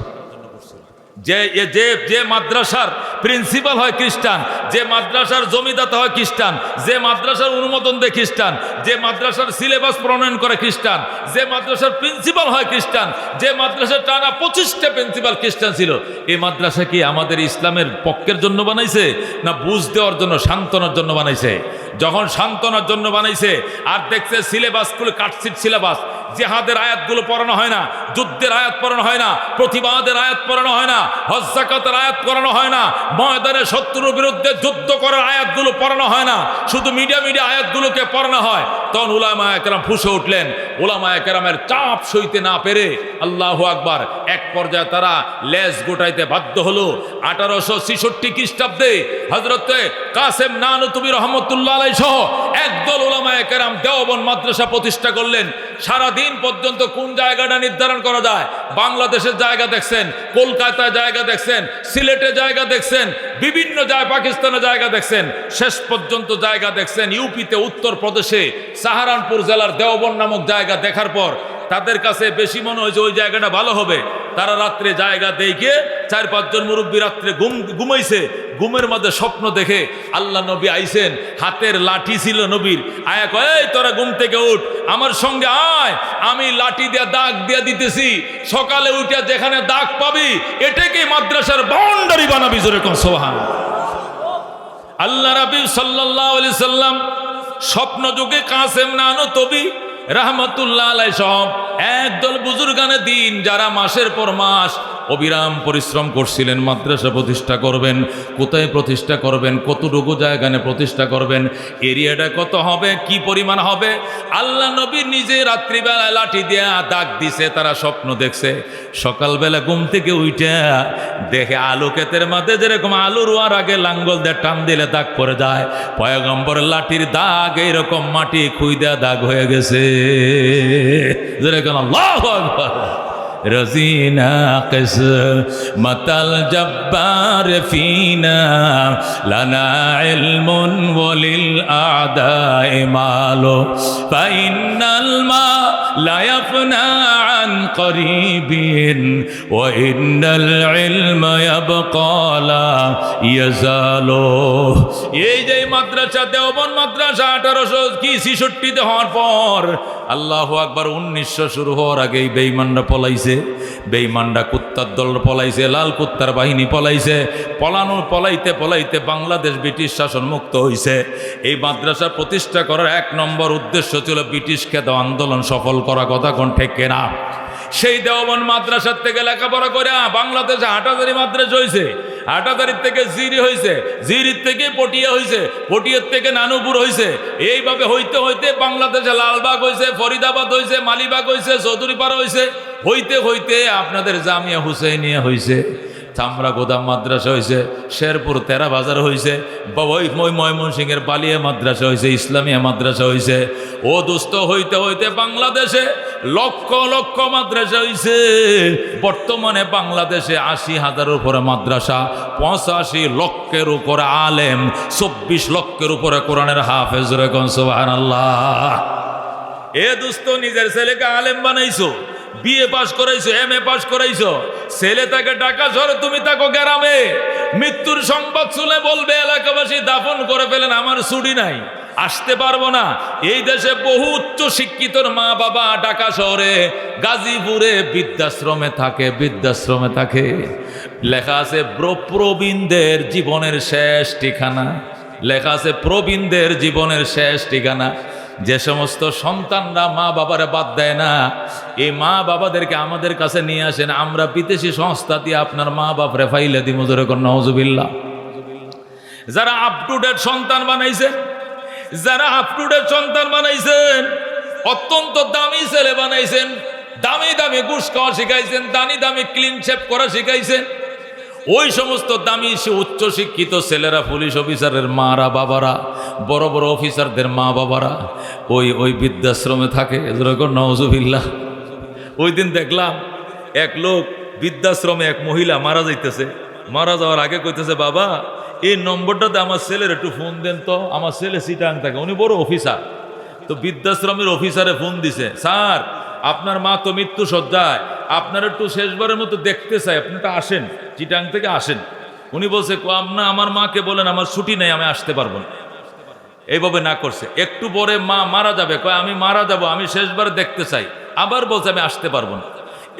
যে মাদ্রাসার প্রিন্সিপাল হয় খ্রিস্টান, যে মাদ্রাসার জমিদাতা হয় খ্রিস্টান, যে মাদ্রাসার অনুমোদন দেয় খ্রিস্টান, যে মাদ্রাসার সিলেবাস প্রণয়ন করে খ্রিস্টান, যে মাদ্রাসার প্রিন্সিপাল হয় খ্রিস্টান, যে মাদ্রাসার টানা 25টা প্রিন্সিপাল খ্রিস্টান ছিল, এই মাদ্রাসা কি আমাদের ইসলামের পক্ষের জন্য বানাইছে না বুঝ দেওয়ার জন্য, সান্ত্বনার জন্য বানাইছে? যখন সান্ত্বনার জন্য বানাইছে আর দেখছে সিলেবাসগুলো কাটছিট সিলেবাস, জিহাদের আয়াতগুলো পড়ানো হয় না, যুদ্ধের আয়াত পড়ানো হয় না, প্রতিবাদের আয়াত পড়ানো হয় না, হজ যাকাতের আয়াত পড়ানো হয় না, ময়দানে শত্রুর বিরুদ্ধে যুদ্ধ করার আয়াতগুলো পড়ানো হয় না, শুধু মিডিয়া আয়াতগুলোকে পড়ানো হয়। তখন উলামায়ে কেরাম ফুঁসে উঠলেন। উলামায়ে কেরামের চাপ সইতে না পেরে, আল্লাহু আকবার, এক পর্যায়ে তারা লেজ গোটাইতে বাধ্য হলো। 1866 খ্রিস্টাব্দে হযরতে কাসেম নানুতুবি রহমতুল্লাহ আলাইহি সহ একদল উলামায়ে কেরাম দেওবন্দ মাদ্রাসা প্রতিষ্ঠা করলেন। সারাদিন পর্যন্ত কোন জায়গাটা নির্ধারণ করা যায়? বাংলাদেশের জায়গা দেখছেন, কলকাতায় জায়গা দেখছেন, সিলেটে জায়গা দেখছেন, বিভিন্ন জায়গায় পাকিস্তানের জায়গা দেখছেন, শেষ পর্যন্ত জায়গা দেখছেন ইউপিতে, উত্তরপ্রদেশে সাহারানপুর জেলার দেওবন্দ নামক জায়গা দেখার পর তাদের কাছে বেশি মনে হয়েছে ওই জায়গাটা ভালো হবে। তারা রাত্রে জায়গা দেখে 4-5 জন মুরব্বী রাত্রে ঘুমাইছে। ঘুমের মধ্যে স্বপ্ন দেখে আল্লাহ নবী আইছেন, হাতের লাঠি ছিল নবীর। আয়া কয়, এই তোরা ঘুম থেকে উঠ, আমার সঙ্গে আয়, আমি লাঠি দিয়ে দাগ দিয়ে দিতেছি, সকালে উঠে যেখানে দাগ পাবি এটাকে মাদ্রাসার বাউন্ডারি বানাবি। জোরে কোন সুবহানাল্লাহ। আল্লাহ রাব্বি সাল্লাল্লাহু আলাইহি সাল্লাম স্বপ্ন যুগে কাসেম নানুতুবি রহমতুল্লাহ আলাইহি সব একদল বুজুর্গানে দিন, যারা মাসের পর মাস অবিরাম পরিশ্রম করছিলেন মাদ্রাসা প্রতিষ্ঠা করবেন। কোথায় প্রতিষ্ঠা করবেন, কতটুকু জায়গায় প্রতিষ্ঠা করবেন, এরিয়াটা কত হবে, কি পরিমাণ হবে, আল্লাহ নবী নিজে রাত্রিবেলায় লাঠি দিয়া দাগ দিছে। তারা স্বপ্ন দেখছে, সকালবেলা ঘুম থেকে উঠে দেখে আলু ক্ষেতের মাঝে যেরকম আলু রোয়ার আগে লাঙ্গল দিয়ে টান দিলে দাগ পড়ে যায়, পয়গম্বরের লাঠির দাগ এইরকম মাটি খুই দেয়া দাগ হয়ে গেছে। যেরকম আল্লাহু আকবার। رزينا قسمة الجبار فينا لنا علم وللأعداء مال فإن الماء لا يفنى عن قريب وإن العلم يبقى لا يزال। এই যে মাদ্রাসা দেওবন্দ মাদ্রাসা 1866 হওয়ার পর আল্লাহু আকবার 1900 শুরু হওয়ার আগেই বেঈমানরা পলাইছে, বেঈমানরা কুত্তার দল পলাইছে, লাল কুত্তার বাহিনী পলাইছে। পলাইতে পলাইতে বাংলাদেশ ব্রিটিশ শাসন মুক্ত হইছে। এই মাদ্রাসা প্রতিষ্ঠা করার 1 নম্বর উদ্দেশ্য ছিল ব্রিটিশ খেদ আন্দোলন সফল করা। কথা কোন ঠিক কিনা? সেই দেওবন্দ মাদ্রাসার থেকে লেখাপড়া করে বাংলাদেশে হাটাজারি মাদ্রাসা হয়েছে, হাটাজারির থেকে জিরি হয়েছে, জিরির থেকে পটিয়া হয়েছে, পটিয়ার থেকে নানুপুর হয়েছে। এইভাবে হইতে হইতে বাংলাদেশে লালবাগ হয়েছে, ফরিদাবাদ হয়েছে, মালিবাগ হয়েছে, চৌধুরীপাড়া হয়েছে, হইতে হইতে আপনাদের জামিয়া হুসাইনিয়া হয়েছে, চামড়া গোদাম মাদ্রাসা হয়েছে, শেরপুর তেরা বাজার হয়েছে, ময়মনসিংহের বালিয়া মাদ্রাসা হয়েছে, ইসলামিয়া মাদ্রাসা হয়েছে। ও দুস্থ হইতে হইতে বাংলাদেশে লক্ষ লক্ষ মাদ্রাসা হয়েছে। বর্তমানে বাংলাদেশে 80,000-এর উপরে মাদ্রাসা, 85 লক্ষের উপরে আলেম, 24 লক্ষের উপরে কোরআনের হাফেজ। রেখন সুবহানাল্লাহ। এ দুস্থ নিজের ছেলেকে আলেম বানাইছো, বিএ পাস করাইছো, এমএ পাস করাইছো, ছেলে তাকে ঢাকা শহরে, তুমি তাকে গ্রামে। মৃত্যুর সংবাদ শুনে বলবে এলাকাবাসী দাফন করে ফেলেন, আমার ছুটি নাই, আসতে পারবো না। এই দেশে বহু উচ্চ শিক্ষিতর মা বাবা ঢাকা শহরে, গাজীপুরে বৃদ্ধাশ্রমে থাকে, বৃদ্ধাশ্রমে থাকে। লেখা আছে প্রবীণদের জীবনের শেষ ঠিকানা, লেখা আছে প্রবীণদের জীবনের শেষ ঠিকানা। যে সমস্ত সন্তানরা মা বাবারে বাদ দেয় না, এই মা বাবাদেরকে আমাদের কাছে নিয়ে আসেন, আমরা বিদেশি সংস্থা দিয়ে আপনার মা বাপরে ফাইলে দিব। যেরকম নওজুবিল্লাহ। যারা আপ টু ডেট সন্তান বানাইছেন, যারা আপ টু ডেট সন্তান বানাইছেন, অত্যন্ত দামি ছেলে বানাইছেন, দামি দামি ঘুষ খাওয়া শিখাইছেন, দামি দামি ক্লিন শেপ করা শিখাইছেন, ওই সমস্ত দামি উচ্চ শিক্ষিত ছেলেরা, পুলিশ অফিসারের মারা বাবারা, বড় বড় অফিসারদের মা বাবারা ওই বৃদ্ধাশ্রমে থাকে। যেরকম নওজুবিল্লাহ। ওই দিন দেখলাম এক লোক বৃদ্ধাশ্রমে, এক মহিলা মারা যাইতেছে, মারা যাওয়ার আগে কইতেছে, বাবা এই নম্বরটাতে আমার ছেলের একটু ফোন দেন তো, আমার ছেলে চিটাং থাকে, উনি বড় অফিসার। তো বৃদ্ধাশ্রমের অফিসারে ফোন দিছে, স্যার আপনার মা তো মৃত্যু সজ্জায়, আপনার একটু শেষবারের মতো দেখতে চাই, আপনি তো আসেন, চিটাং থেকে আসেন। উনি বলছে, আপনার আমার মাকে বলেন আমার ছুটি নেই, আমি আসতে পারবো না। এইভাবে না করছে। একটু পরে মা মারা যাবে, কয় আমি মারা যাব, আমি শেষবার দেখতে চাই। আবার বলছে আমি আসতে পারবো না।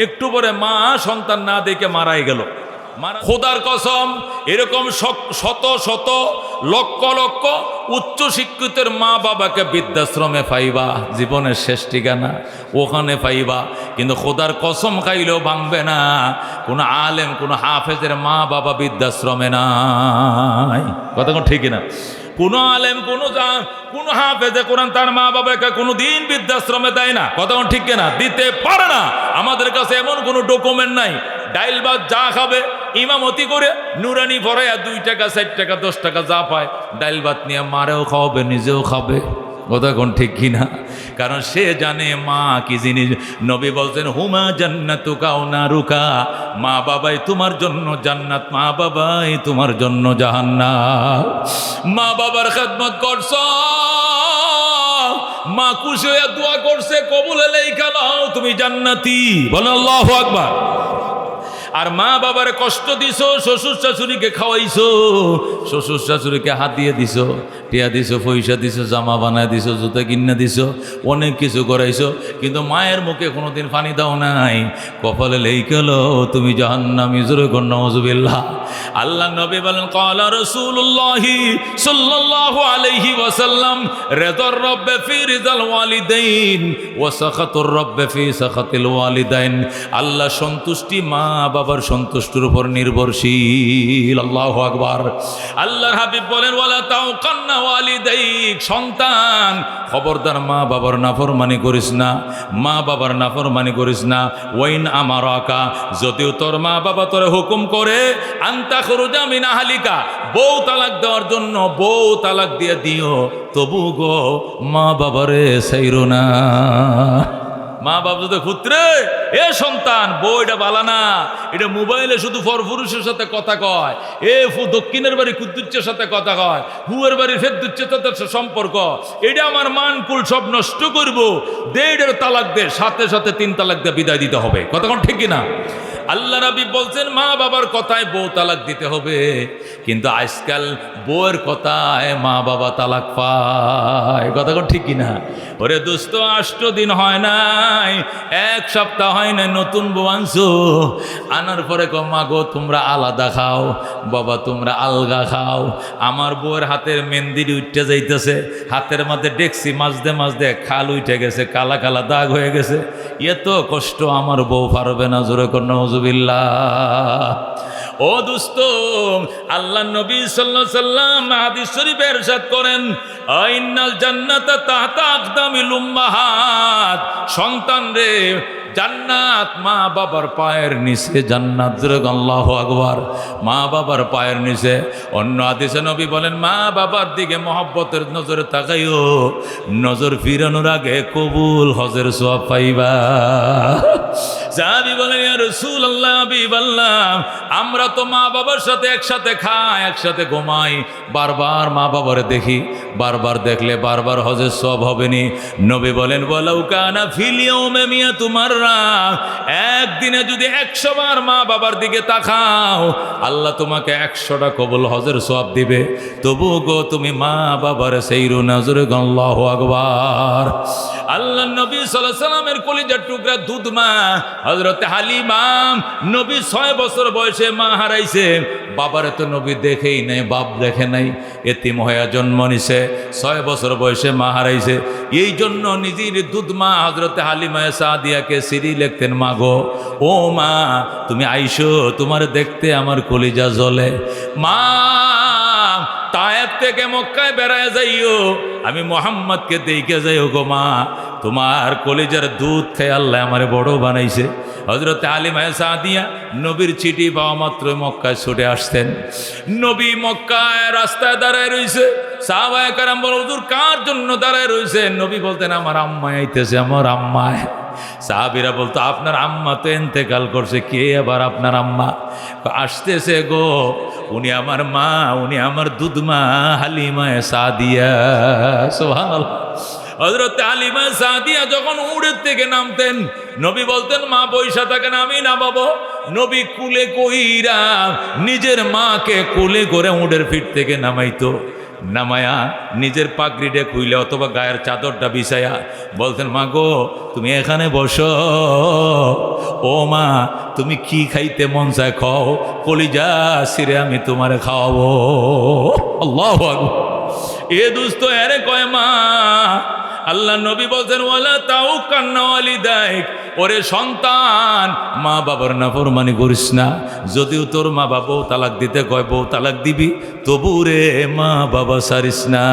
একটু পরে মা সন্তান না দেখে মারাই গেল। খোদার কসম, এরকম শত শত লক্ষ লক্ষ উচ্চ শিক্ষিতের মা বাবাকে বৃদ্ধাশ্রমে পাইবা, জীবনের শেষ ঠিকানা ওখানে পাইবা। কিন্তু খোদার কসম খাইলেও ভাঙবে না, কোনো আলেম, কোনো হাফেজের মা বাবা বৃদ্ধাশ্রমে নাই। কথা ঠিক না? কোনো আলেম, কোনো হাফেজে কোরআন তার মা বাবাকে কোনো দিন বৃদ্ধাশ্রমে দেয় না। কথা ঠিক না? দিতে পারে না। আমাদের কাছে এমন কোনো ডকুমেন্ট নাই। ডাইল ভাত যা খাবে ইমামতি করে নুরানি ভরাইয়া 2 টাকা 4 টাকা 10 টাকা যা পায় ডাইল ভাত নিয়ে মারেও খাওয়াবে, নিজেও খাবে। কথা কোন ঠিক কিনা? কারণ সে জানে মা কি জিনিস। নবী বলছেন, হুমা জান্নাতুকা ওয়া নারুকা, মা বাবাই তোমার জন্য জান্নাত, মা বাবাই তোমার জন্য জাহান্নাম। মা বাবার খেদমত করছো, মা খুশি হয়ে দোয়া করছে, কবুলে লেখা নাও তুমি জান্নাতি। বলেন আল্লাহু আকবার। আর মা বাবার কষ্ট দিছো, শ্বশুর শাশুড়িকে খাওয়াইছো, শ্বশুর শাশুড়িকে হাত দিয়ে দিছো, টিয়া দিছো, পয়সা দিছো, জামা বানায় দিছো, জুতা কিনা দিছো, অনেক কিছু করাইছো, কিন্তু মায়ের মুখে কোনোদিন পানি দাও নাই। কপালে লেইকেলো তুমি জাহান্নামী। জোরে কোন নাউযুবিল্লাহ। আল্লাহ নবী বলেন ক্বালা রাসূলুল্লাহি সাল্লাল্লাহু আলাইহি ওয়াসাল্লাম রিদার রাব্বি ফি রিদাল ওয়ালিদাইন ওয়া সাখাতুর রাব্বি ফি সাখাতিল ওয়ালিদাইন। আল্লাহ সন্তুষ্টি মা বাবার সন্তুষ্টির উপর নির্ভরশীল। আল্লাহু আকবার। আল্লাহর হাবিব বলেন ওয়ালা তাউকান্না ওয়ালিদাইক, সন্তান খবরদার মা বাবার নাফরমানি করিস না, মা বাবার নাফরমানি করিস না। ওয়াইন আমারাকা, যদিও তোর মা বাবা তোরে হুকুম করে আনতা খুরুজা মিন আহলিকা, বউ তালাক দেওয়ার জন্য বউ তালাক দিয়ে দিও, তবু গো মা বাবারে ছাইরো না। মা বাপ যদি খুঁতরে এ সন্তান বউ এটা বালা না, এটা মোবাইলে শুধু পরপুরুষের সাথে কথা কয়, এ দক্ষিণের বাড়ি কুদ্দুচ্ছের সাথে কথা কয়, হুয়ের বাড়ির ফেরদুচ্ছের সাথে সম্পর্ক, এটা আমার মানকুল সব নষ্ট করবো, দেড় তালাক দে, সাথে সাথে 3 তালাক দিয়ে বিদায় দিতে হবে। কথা কোন ঠিক কিনা? আল্লাহ নবী বলছেন মা বাবার কথায় বউ তালাক দিতে হবে, কিন্তু আজকাল বউয়ের কথায় মা বাবা তালাক পায়। কথা কোন ঠিক কিনা? ওরে দোস্ত, 8 দিন হয় নাই, 1 সপ্তাহ হয় নাই, নতুন বউ আনছো, আনার পরে কো মা গো তোমরা আলাদা খাও, বাবা তোমরা আলগা খাও। আমার বউয়ের হাতের মেহেন্দি উঠতে যাইতেছে, হাতের মধ্যে ডেকসি মাজতে মাজতে খাল উঠে গেছে, কালা কালা দাগ হয়ে গেছে, এত কষ্ট আমার বউ পারবে না। জোরে কর নাউযুবিল্লাহ। ও দোস্ত, আল্লাহ নবী সাল্লাল্লাহু আলাইহি সাল্লাম হাদিস শরীফে ইরশাদ করেন আইনাল জান্নাতা তাহতা আকদামিল উম্মাহাত, সন্তান রে জান্নাত মা বাবার পায়ের নিচে, জান্নাত। আল্লাহু আকবার। মা বাবার পায়ের নিচে। অন্য হাদিসে নবী বলেন মা বাবার দিকে মহব্বতের নজরে তাকাইও, নজর ফিরানোর আগে কবুল হজের সওয়াব পাইবা। সাহাবী বলেন ইয়া রাসূলুল্লাহ, হাবিবাল্লাহ, আমরা তো মা বাবার সাথে একসাথে খাই, একসাথে ঘুমাই, বারবার মা বাবারে দেখি, বারবার দেখলে বারবার হজের সওয়াব হবে নি। নবী বলেন ওয়ালাউ কানা ফিল ইয়াউমি মিয়াতু মাররা, একদিনে যদি 100 বার মা বাবার দিকে তাকাও, আল্লাহ তোমাকে 100টা কবুল হজের সওয়াব দিবে। তবু গো তুমি মা বাবার সেইরু নজরে। আল্লাহু আকবার। আল্লাহ নবী সাল্লাল্লাহু আলাইহি সাল্লামের কলিজার টুকরা দুধ মা হযরতে হালিমা, নবী 6 বছর বয়সে মা হারাইছে, বাবারে তো নবী দেখেই নাই, বাপ দেখে নাই, এতিম হয়ে জন্ম নিছে, 6 বছর বয়সে মা হারাইছে। এই জন্য নিজের দুধ মা হযরতে হালিমা সাদিয়াকে সিরি লিখতেন, মা গো ও মা তুমি আইসো, তোমার দেখতে আমার কলিজা জ্বলে। মা তায়েফ থেকে মক্কায় বেড়ায় যাইও, আমি মুহাম্মদকে দেখে যাইও গো মা, তোমার কলিজার দুধ খেয়ে আল্লাহ আমারে বড় বানাইছে। হযরতে হালিমা সাদিয়া নবীর চিঠি পাওয়া মাত্র মক্কায় ছুটে আসতেন। নবী মক্কায় রাস্তায় দাঁড়ায় রইছে, সাহাবায়ে কেরাম বলে হুজুর কার জন্য দাঁড়ায় রইছে? নবী বলতেন আমার আম্মা আইতেছে, আমার আম্মায়। সাহাবীরা বলতো আপনার আম্মা তো ইন্তেকাল করছে, কে আবার আপনার আম্মা? আসতেছে গো, উনি আমার মা, উনি আমার দুধ মা হালিমা সাদিয়া। সুবহানাল্লাহ। হযরত হালিমা সাদিয়া যখন উড়ের থেকে নামতেন, নবী বলতেন মা পয়সা থাকেন, আমি নামাবো। নবী কুলে কইরা নিজের মাকে কোলে করে উড়ের ফিট থেকে নামাইতো, নামায়া নিজের পাগড়িটা খুইলে অথবা গায়ের চাদরটা বিছায়া বলতেন মা গো তুমি এখানে বসো, ও মা তুমি কি খাইতে মন চায় খাও, কলিজা সিরে আমি তোমারে খাওয়াবো। আল্লাহু আকবার। এ দোস্ত আরে কয় মা, আল্লাহ নবী বলছেন ওয়ালা তাউকান্না ওয়ালিদাইক, ওরে সন্তান মা বাবার নাফরমানি করিস না। যদিও তোর মা বাবাও তালাক দিতে কয়, বউ তালাক দিবি, তবু রে মা বাবা সারিস না।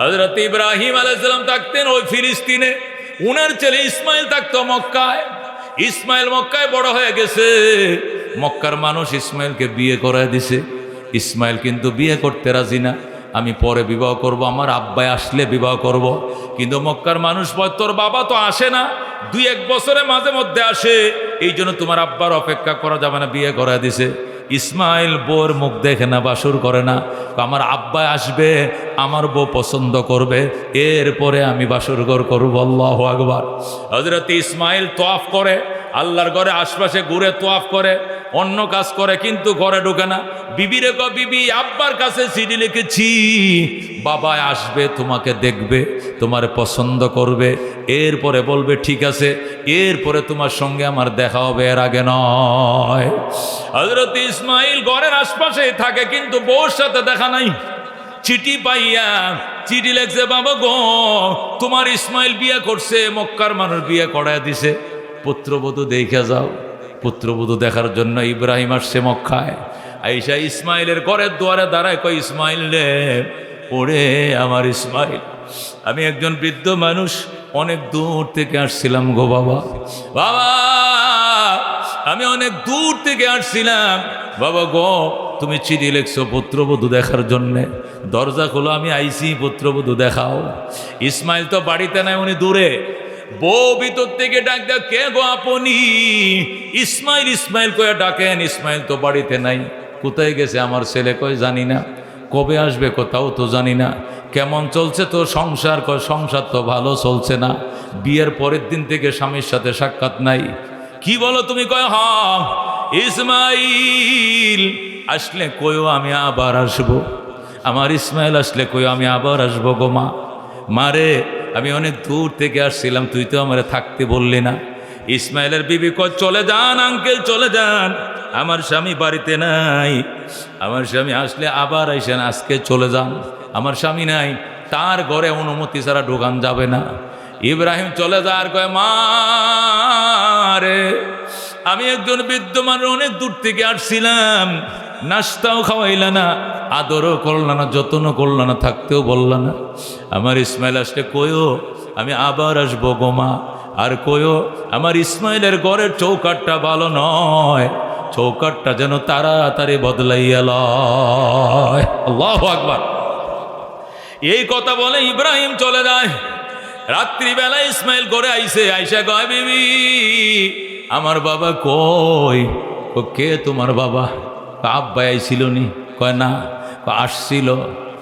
হযরত ইব্রাহিম আলাইহিস সালাম থাকতেন ওই ফিলিস্তিনে, উনার ছেলে ইসমাইল থাকতো মক্কায়। ইসমাইল মক্কায় বড় হয়ে গেছে, মক্কার মানুষ ইসমাইলকে বিয়ে করায় দিছে। ইসমাইল কিন্তু বিয়ে করতে রাজি না, আমি পরে বিবাহ করব, আমার আব্বাই আসলে বিবাহ করব। কিন্তু মক্কার মানুষ বলে তোর বাবা তো আসে না, 2-1 বছরে মাঝে মধ্যে আসে, এই জন্য তোমার আব্বার অপেক্ষা করা যাবে না, বিয়ে করা দিছে। ইসমাইল বউর মুখ দেখে না, বাসর করে না, আমার আব্বাই আসবে, আমার বউ পছন্দ করবে, এরপরে আমি বাসর ঘর করবো। আল্লাহু আকবার। হযরত ইসমাইল তোয়াফ করে, আল্লাহর ঘরে আশপাশে ঘুরে তোয়াফ করে, অন্য কাজ করে কিন্তু ঘরে ঢোকে না। বিবিরে কয়, বিবি আব্বার কাছে চিঠি লিখেছি, বাবা আসবে, তোমাকে দেখবে, তোমার পছন্দ করবে, এরপরে বলবে ঠিক আছে, এরপরে তোমার সঙ্গে আমার দেখা হবে, এর আগে নয়। হযরত ইসমাইল ঘরের আশপাশে থাকে কিন্তু বউর সাথে দেখা নাই। চিঠি পাইয়া চিঠি লেখছে, বাবা গো, তোমার ইসমাইল বিয়ে করছে, মক্কার মানুষ বিয়ে করায় দিছে, পুত্রবধূ দেখে যাও। পুত্রবধূ দেখার জন্য ইব্রাহিম আসছে মক্কায়। আইসা ইসমাইলের ঘরের দুয়ারে দাঁড়ায়, কয় ইসমাইল রে, ওরে আমার ইসমাইল, আমি একজন বৃদ্ধ মানুষ, অনেক দূর থেকে আসছিলাম গো বাবা, বাবা আমি অনেক দূর থেকে আসছিলাম, বাবা গো তুমি চিঠি লিখছো পুত্রবধূ দেখার জন্যে, দরজা খোলো, আমি আইসি, পুত্রবধূ দেখাও। ইসমাইল তো বাড়িতে নাই, উনি দূরে। বউ ভিতর থেকে ডাক দেয়, কে গো আপনি? ইসমাইল ইসমাইল কয়ে ডাকেন, ইসমাইল তো বাড়িতে নাই। কোথায় গেছে আমার ছেলে? কয় জানি না। কবে আসবে? কোথাও তো জানি না। কেমন চলছে তো সংসার? কয় সংসার তো ভালো চলছে না, বিয়ের পরের দিন থেকে স্বামীর সাথে সাক্ষাৎ নাই। কি বলো তুমি? কয় হ্যাঁ, ইসমাইল আসলে কয়ও আমি আবার আসবো, আমার ইসমাইল আসলে কয়ও আমি আবার আসবো গো মা। মারে, আমি অনেক দূর থেকে আসছিলাম, তুই তো আমারে থাকতে বললি না। ইসমাইলের বিবি কয়, চলে যান আঙ্কেল, চলে যান, আমার স্বামী বাড়িতে নাই, আমার স্বামী আসলে আবার আইসেন, আজকে চলে যান, আমার স্বামী নাই, তার ঘরে অনুমতি ছাড়া ঢোকান যাবে না। ইব্রাহিম চলে যাওয়ার কয়, মা রে, আমি একজন বৃদ্ধ মানুষ, অনেক দূর থেকে আসছিলাম, নাস্তাও খাওয়াইলা না, আদরও করল না, যত্নও করল না, থাকতেও বলল না। আমার ইসমাইল আসলে কয়ও আমি আবার আসবো গো মা। আর কয়ও আমার ইসমাইলের ঘরের চৌকাটটা ভালো নয়, চৌকাটটা যেন তাড়াতাড়ি বদলাইয়া লয়। আল্লাহু আকবার। এই কথা বলে ইব্রাহিম চলে যায়। রাত্রিবেলা ইসমাইল ঘরে আইসে, আইসা কয়, বিবি আমার বাবা কই? কে তোমার বাবা? আব্বা আইছিল নি? কয় না। আসছিল।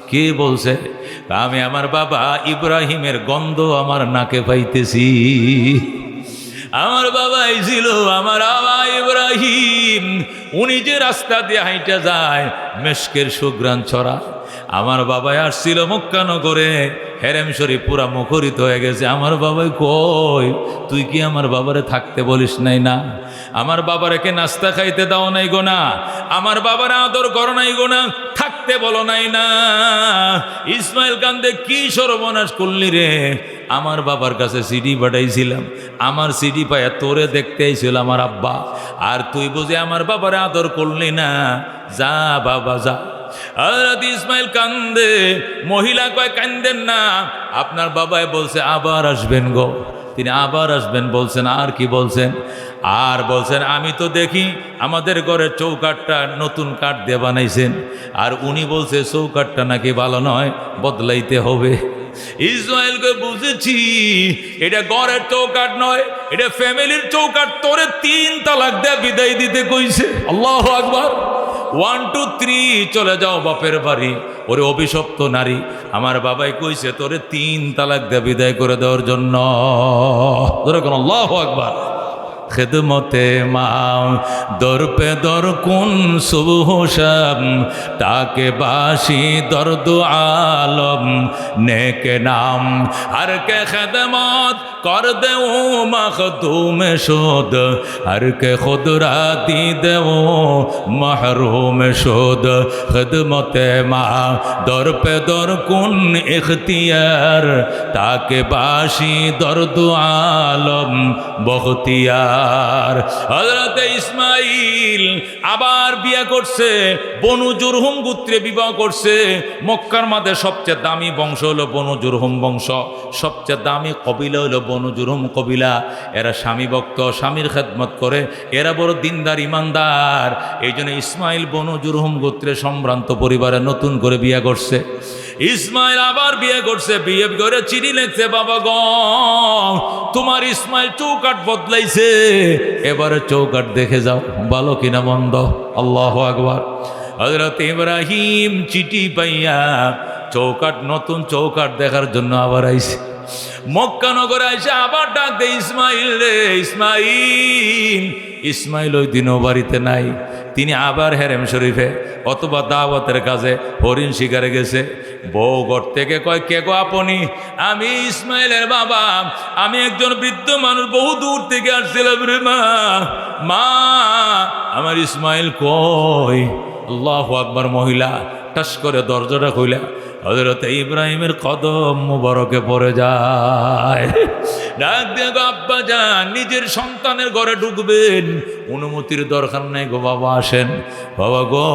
কে বলছে? আমি আমার বাবা ইব্রাহিমের গন্ধ আমার নাকে পাইতেছি। আমার বাবা আইছিল, আমার বাবা ইব্রাহিম, উনি যে রাস্তা দিয়ে হাইটা যায়, মেশকের সুঘ্রাণ ছড়া। আমার বাবাই আসছিল মক্কা নগরে, হেরেম শরীফ পুরা মুখরিত হয়ে গেছে। আমার বাবাই কই? তুই কি আমার বাবারে থাকতে বলিস নাই না? আমার বাবারে নাস্তা খাইতে দাও নাই গো না? আমার বাবার আদর করো নাই গো না? থাকতে বলো নাই না? ইসমাইল কান্দে, কি সর্বনাশ করলি রে? আমার বাবার কাছে সিডি পাঠাইছিলাম, আমার সিডি পাইয়া তোরে দেখতে আইছিল আমার আব্বা, আর তুই বুঝে আমার বাবারে আদর করলি না? যা বাবা যা। হযরত ইসমাইল কান্দে। মহিলা কয়, কান্দেন না, আপনার বাবাই বলছে আবার আসবেন গো। তিনি আবার আসবেন বলছেন। আর কি বলছেন? আর বলছেন, আমি তো দেখি আমাদের ঘরের চৌকাটটা নতুন কাঠ দিয়ে বানাইছেন, আর উনি বলছে চৌকাটটা নাকি ভালো নয়, বদলাইতে হবে। ইসমাইলকে বুঝেছি, এটা ঘরের চৌকাট নয়, এটা ফ্যামিলির চৌকাট। তোরে 3 তালাক দেয়া বিদায় দিতে কইছে। আল্লাহু আকবার। 1 2 3 চলে যাও বাপের বাড়ি। ওরে অভিশপ্ত নারী, আমার বাবাই কইছে তোরে 3 তালাক দেয়া বিদায় করে দেওয়ার জন্য। আল্লাহু আকবার। খিদমতে মা দর পে দর কুন সুবহ শাম, তাকে বাসি দর্দ আলম নেকে নাম, হর কে খিদমত কর দেও মখদুম শুদ, হর কে খুদ রাতি দেও মাহরুম শুদ। খিদমতে মা দর পে দর কুন ইখতিয়ার, তাকে বাসি দর্দ আলম বখতিয়ার। হযরত ইসমাইল আবার বিয়ে করছে, বনু জুরহুম গোত্রে বিবাহ করছে। মক্কার মধ্যে সবচেয়ে দামি বংশ হলো বনু জুরহুম বংশ, সবচেয়ে দামি কবিলা হলো বনু জুরহুম কবিলা। এরা স্বামী ভক্ত, স্বামীর খেদমত করে, এরা বড় দিনদার ইমানদার। এই জন্য ইসমাইল বনু জুরহুম গোত্রে সম্ভ্রান্ত পরিবারে নতুন করে বিয়ে করছে। ইসমাইল আবার বিয়ে করছে, বিয়ে করে চিঠি লিখছে, বাবা গো তোমার ইসমাইল চৌকাট বদলাইছে, এবারে চৌকাট দেখে যাও ভালো কিনা মন্দ। আল্লাহু আকবার। হযরত ইব্রাহিম চিঠি পাইয়া চৌকাট, নতুন চৌকাট দেখার জন্য আবার আইছে। মক্কা নগরে আইসে আবার ডাক দে, ইসমাইল রে ইসমাইল, ইসমাইল ওই দিনও বাড়িতে নাই, তিনি আবার হেরেম শরীফে অথবা দাওয়াতের কাজে হরিণ শিকারে গেছে। বউ ঘর থেকে কয়, কে গো আপনি? আমি ইসমাইলের বাবা, আমি একজন বৃদ্ধ মানুষ, বহু দূর থেকে আসছিলাম রে মা। মা, আমার ইসমাইল কই? আল্লাহু আকবার। মহিলা টাস করে দরজাটা খুইলা হযরত ইব্রাহিমের কদম মুবারকে পড়ে যায়। ডাক দিয়ে গো, আব্বা যান, নিজের সন্তানের ঘরে ঢুকবেন, অনুমতির দরকার নাই গো বাবা, আসেন। বাবা গো,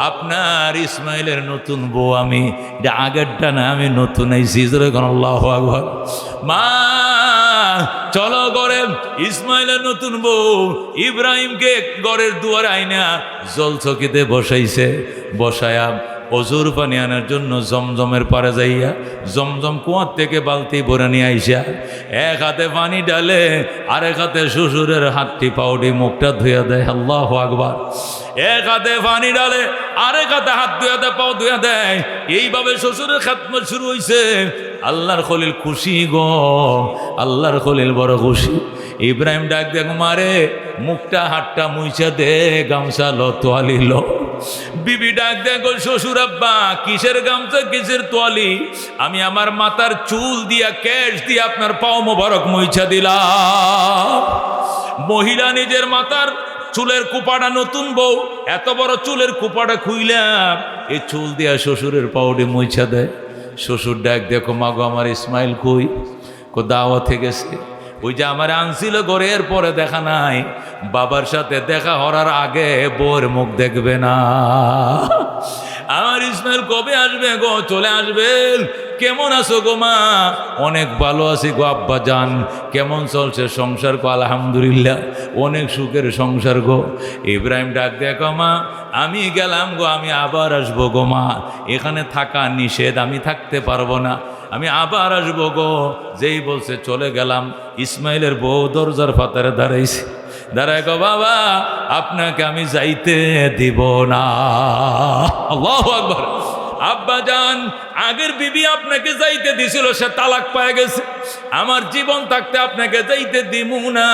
আপনার ইসমাইলের নতুন বউ আমি, এটা আগেরটা না, আমি নতুন আইছি। আল্লাহু আকবার। মা চলো ঘরে, ইসমাইলের নতুন বউ ইব্রাহিমকে ঘরের দুয়ারে আইনা জলচকিতে বসাইছে। বসায়া অজুর পানি আনার জন্য জমজমের পারে যাইয়া জমজম কুয়ার থেকে বালতি ভরে নিয়ে আইসা এক হাতে পানি ডালে, আরেক হাতে শ্বশুরের হাতটি পাউডি মুখটা ধুয়া দেয়। আল্লাহু আকবার। এক হাতে পানি ডালে, আরেক হাতে হাত ধুয়া দেয়, পাও ধুয়া দেয়। এইভাবে শ্বশুরের খাতমত শুরু হয়েছে। আল্লাহর খলিল খুশি গো, আল্লাহর খলিল বড় খুশি। ইব্রাহিম ডাক দেখ, মারে মুখটা হাতটা মুইছা দে, গামছা লো, তোয়ালি লো। বিবি ডাক দেখো, শ্বশুর আব্বা কিসের গামছা, কিসের তোয়ালি? আমি আমার মাথার চুল দিয়া, কেশ দিয়া আপনার পাও মোবারক মুইছা দিলাম। মহিলা নিজের মাথার চুলের কুপাটা, নতুন বউ এত বড় চুলের কুপাটা খুইলাম, এই চুল দিয়া শ্বশুরের পাউডি মুইছা দেয়। শ্বশুর ডাক দেখো, মাগো আমার ইসমাইল কই? কো দাওয়াতে গেছে। ওই যে আমার আনছিল ঘরের পরে দেখা নাই, বাবার সাথে দেখা হওয়ার আগে বউয়ের মুখ দেখবে না। আমার ইসমাইল কবে আসবে গো? চলে আসবেন। কেমন আছো গো মা? অনেক ভালো আছি গো আব্বা যান। কেমন চলছে সংসার? গো আলহামদুলিল্লাহ, অনেক সুখের সংসার গো। ইব্রাহিম ডাক দেখো, মা আমি গেলাম গো, আমি আবার আসবো গো মা। এখানে থাকা নিষেধ, আমি থাকতে পারবো না, আমি আবার আসবো গো। যেই বলছে চলে গেলাম, ইসমাইলের বউ দরজার ফাতারে দাঁড়াইছে। দাঁড়ায় গো, বাবা আপনাকে আমি যাইতে দিব না। আল্লাহু আকবার। আব্বা যান, আগের বিবি আপনাকে যাইতে দিছিল, সে তালাক পায় গেছে। আমার জীবন থাকতে আপনাকে যাইতে দিব না।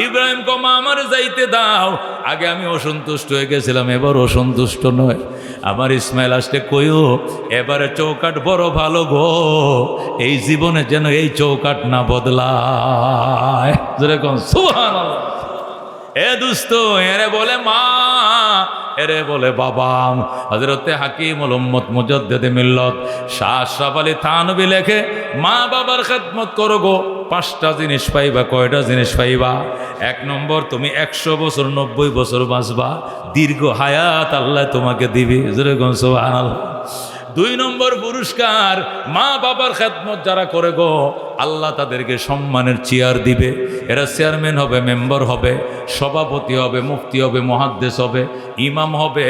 ইব্রাহিম কমা, আমার যাইতে দাও। আগে আমি অসন্তুষ্ট হয়ে গেছিলাম, এবার অসন্তুষ্ট নয়। আমার ইসমাইল আসলে কইও, এবারে চৌকাট বড় ভালো গো, এই জীবনে যেন এই চৌকাট না বদলায়। যেরকম সুবহানাল্লাহ। এ দুস্ত, এরে বলে মা, এরে বলে বাবা। হযরতে হাকিমুল উম্মত মুজাদ্দিদে মিল্লত শাহ আশরাফ আলী থানভী লেখে, মা বাবার খেদমত করো গো, 5টা জিনিস পাইবা। কয়টা জিনিস পাইবা? 1 নম্বর, তুমি 100 বছর 90 বছর বাঁচবা, দীর্ঘ হায়াত আল্লাহ তোমাকে দিবে। যেরকম সুবহানাল্লাহ। 2 নম্বর পুরস্কার, মা বাবার খেদমত যারা করে গো, আল্লাহ তাদেরকে সম্মানের চেয়ার দিবে। এরা চেয়ারম্যান হবে, মেম্বার হবে, সভাপতি হবে, মুফতি হবে, মুহাদ্দিস হবে, ইমাম হবে,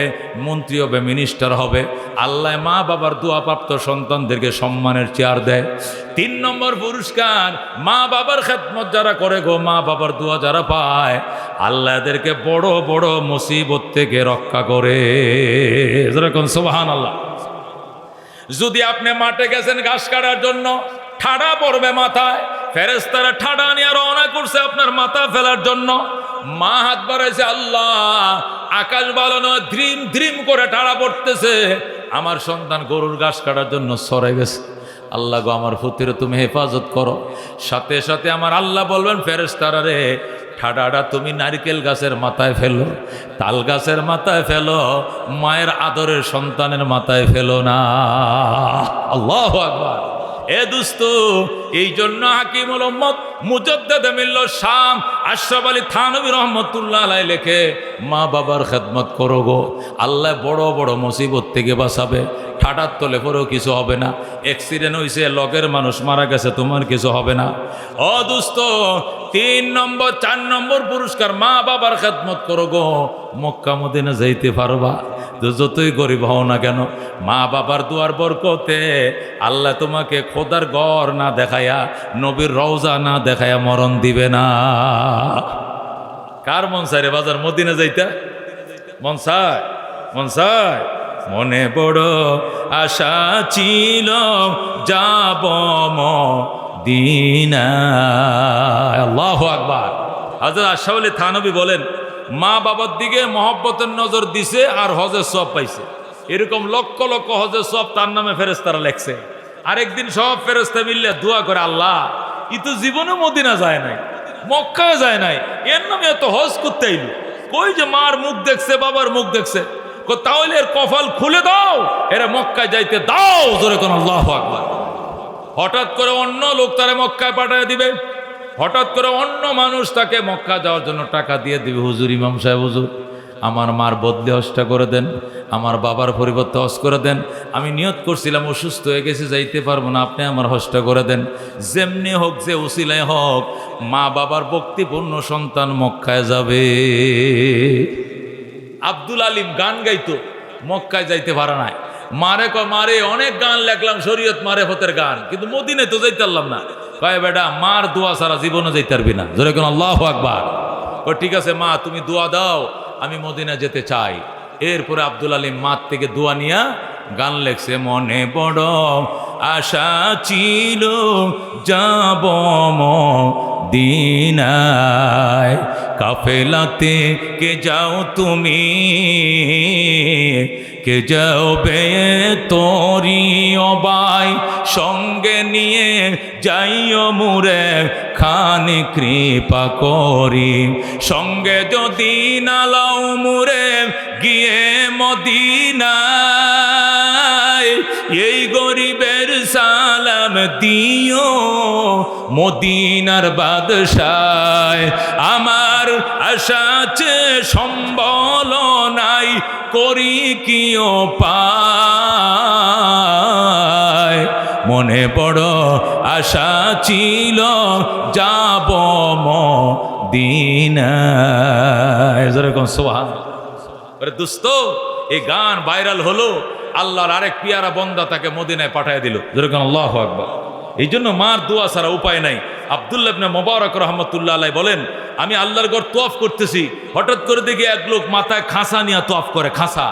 মন্ত্রী হবে, মিনিস্টার হবে। আল্লাহ মা বাবার দোয়াপ্রাপ্ত সন্তানদেরকে সম্মানের চেয়ার দেয়। 3 নম্বর পুরস্কার, মা বাবার খেদমত যারা করে গো, মা বাবার দোয়া যারা পায়, আল্লাহ এদেরকে বড় বড় মুসিবত থেকে রক্ষা করে। যেরকম সুবহানাল্লাহ। যদি আপনি মাঠে গেছেন ঘাস কাটার জন্য, ঠাডা পড়বে মাথায়, ফেরেশতারা ঠাডা নিয়ে রওনা করছে আপনার মাথা ফেলার জন্য। মা হাত বাড়াইছে, আল্লাহ আকাশ ভালো নয়, ধ্রিম ধ্রিম করে ঠাডা পড়তেছে, আমার সন্তান গরুর ঘাস কাটার জন্য সরে গেছে। আল্লাহ গো, আমার পুত্রের তুমি হেফাজত করো। সাথে সাথে আমার আল্লাহ বলবেন, ফেরেশতারা রে, ঠাডাটা তুমি নারকেল গাছের মাথায় ফেলো, তাল গাছের মাথায় ফেলো, মায়ের আদরের সন্তানের মাথায় ফেলো না। আল্লাহু আকবার। এ দুস্ত, এই জন্য হাকিমুল উম্মত মুজাদ্দিদে মিল্লাত শাম আশরাফ আলী থানভী রহমতুল্লাহ আলাইহি লেখে, মা বাবার খেদমত করো গো, আল্লাহ বড় বড় মুসিবত থেকে বাঁচাবে। ঠাডার তলে পরেও কিছু হবে না। অ্যাক্সিডেন্ট হয়েছে, লগের মানুষ মারা গেছে, তোমার কিছু হবে না। ও দুস্ত, 3 নম্বর 4 নম্বর পুরস্কার, মা বাবার খেদমত করো গো, মক্কা মদিনা যাইতে পারবা। যতই গরিব হও না কেন, মা বাবার দুয়ার বরকতে আল্লাহ তোমাকে খোদার ঘর না দেখায়া, নবীর রওজা না দেখায়া মরণ দিবে না। কার মন চায় রে বাজার মদিনা যাইতা? মন চায়? মন চায়? মনে বড় আশা ছিল যাব মদিনায়। আল্লাহু আকবার। হযরত আশরাফ আলী থানভী বলেন, মা বাবার দিকে মহব্বতের নজর দিছে আর হজের সওয়াব পাইছে। এরকম লক্ষ লক্ষ হজের সওয়াব তার নামে ফেরেশতারা লেখছে। আরেকদিন সব ফেরেশতা মিললে দোয়া করে, আল্লাহ ই তো জীবনে মদিনা যায় নাই, মক্কায় যায় নাই, এর নামে এত হজ করতে আইল, কই যে মার মুখ দেখছে, বাবার মুখ দেখছে, তাহলে এর কপাল খুলে দাও, এরা মক্কায় যাইতে দাও, জোরে কোন আল্লাহু আকবার। হঠাৎ করে অন্য লোক তারা মক্কায় পাঠিয়ে দিবে, হঠাৎ করে অন্য মানুষ তাকে মক্কা যাওয়ার জন্য টাকা দিয়ে দিবে। হুজুর, ইমাম সাহেব হুজুর, আমার মার বদলে হজটা করে দেন, আমার বাবার পরিবর্তে হজ করে দেন, আমি নিয়ত করছিলাম অসুস্থ হয়ে গেছি, যাইতে পারবো না, আপনি আমার হজটা করে দেন। যেমনি হোক, যে উসিলায় হোক, মা বাবার ভক্তিপূর্ণ সন্তান মক্কায় যাবে। আব্দুল আলিম গান গাইতো, মক্কায় যাইতে পারে নাই। মারে মারে অনেক গান লেখলাম, শরীয়ত মারেফতের গান, কিন্তু মদিনায় তো যাইতে পারলাম না। কয় বেটা, মার দোয়া ছাড়া জীবনে যাইতে পারবি না, জোরে কোন আল্লাহু আকবার। ও ঠিক আছে মা, তুমি দোয়া দাও, আমি মদিনা যেতে চাই। এরপরে আব্দুল আলিম মার থেকে দোয়া নিয়া গান লেখছে, মনে বড় আশা ছিল যাব মদিনায়, কাফেলাতে কে যাও তুমি, কে যাও বে তোরি অবাই, সঙ্গে নিয়ে যাইও মুরে খানি কৃপা করি, সঙ্গে যদি নালাও মুরে গিয়ে মদিনায়, এই গরিবের সালাম দিও মদিনার বাদশায়, আমার আশা আছে সম্বল নাই, করি কি উপায়, মনে বড় আশা ছিল যাব মদিনায়। যেরকম সুবহানাল্লাহ। আরে দোস্ত, এই গান ভাইরাল হলো, আল্লাহর আরেক পিয়ারা বন্দা তাকে মদিনায় পাঠিয়ে দিল, যেরকম আল্লাহু আকবার। এই জন্য মার দোয়া ছাড়া উপায় নাই। আব্দুল্লাহ ইবনে মুবারক রাহমাতুল্লাহ আলাইহি বলেন, আমি আল্লাহর ঘর তওয়াফ করতেছি, হঠাৎ করে দেখি এক লোক মাথায় খাঁসা নিয়ে তওয়াফ করে। খাঁসা।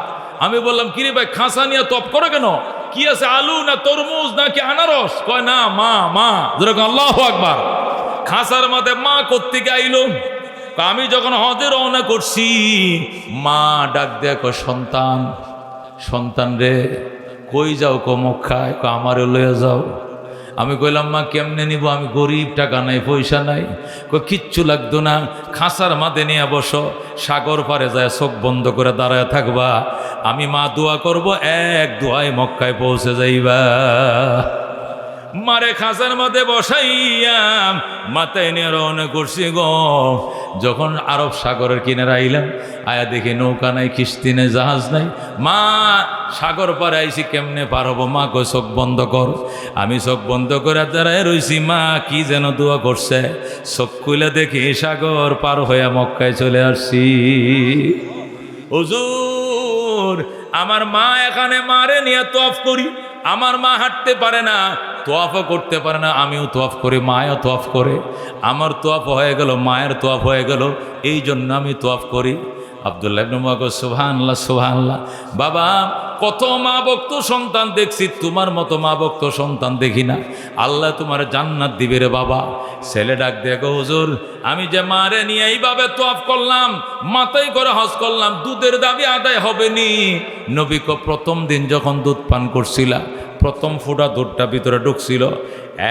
আমি বললাম, কিরে ভাই, খাঁসা নিয়ে তওয়াফ করে কেন? কি আছে, আলু না তরমুজ নাকি আনারস? কয় না, মা মা। যেরকম আল্লাহু আকবার। খাঁসার মধ্যে মা কোত্থেকে আইলো? আমি যখন হজে রওনা করছি, মা ডাক দেখো, সন্তান, সন্তান রে, কই যাও? কো মক্কায়। আমারে লয়ে যাও। আমি কইলাম, মা কেমনে নিব, আমি গরিব, টাকা নাই, পয়সা নাই। কিচ্ছু লাগতো না, খাঁচার মাঝে নিয়ে বসো, সাগর পারে যায় চোখ বন্ধ করে দাঁড়ায় থাকবা, আমি মা দোয়া করব, এক দোয়ায় মক্কায় পৌঁছে যাইবা। মারে খাঁচার মাঝে বসাইয়া মাথায় নিয়ে রওনা করছি গো। যখন আরব সাগরের কিনারে আইলাম, আয়া দেখি নৌকা নাই, কিস্তি নাই, জাহাজ নাই। মা, সাগর পারে আইছি, কেমনে পার হবো? মা কই, চোখ বন্ধ কর। আমি চোখ বন্ধ করে দাঁড়ায় রইছি। মা কি যেন দোয়া করছে, চোখ খুলে দেখি সাগর পার হয়ে মক্কায় চলে আসছি। হুজুর, আমার মা এখানে মারে নিয়ে তওয়াফ করি, আমার মা হাঁটতে পারে না, তোয়াফও করতে পারে না, আমিও তোয়াফ করি, মায়ও তোয়াফ করে। আমার তোয়াফ হয়ে গেল, মায়ের তোয়াফ হয়ে গেল, এই জন্য আমি তোয়াফ করি। আব্দুল্লাহ ইবনে মুবারক, সুবহানাল্লাহ সুবহানাল্লাহ। বাবা, কত মা ভক্ত সন্তান দেখছি, তোমার মতো মা ভক্ত সন্তান দেখি না। আল্লাহ তোমার জান্নাত দিবে রে বাবা। ছেলে ডাক দেখো, হুজুর, আমি যে মারে নিয়ে এইভাবে তোয়াফ করলাম, মাথায় করে হজ করলাম, দুধের দাবি আদায় হবে নি? নবী কো, প্রথম দিন যখন দুধ পান করছিলা, প্রথম ফোঁটা দুধটা ভিতরে ঢুকছিল,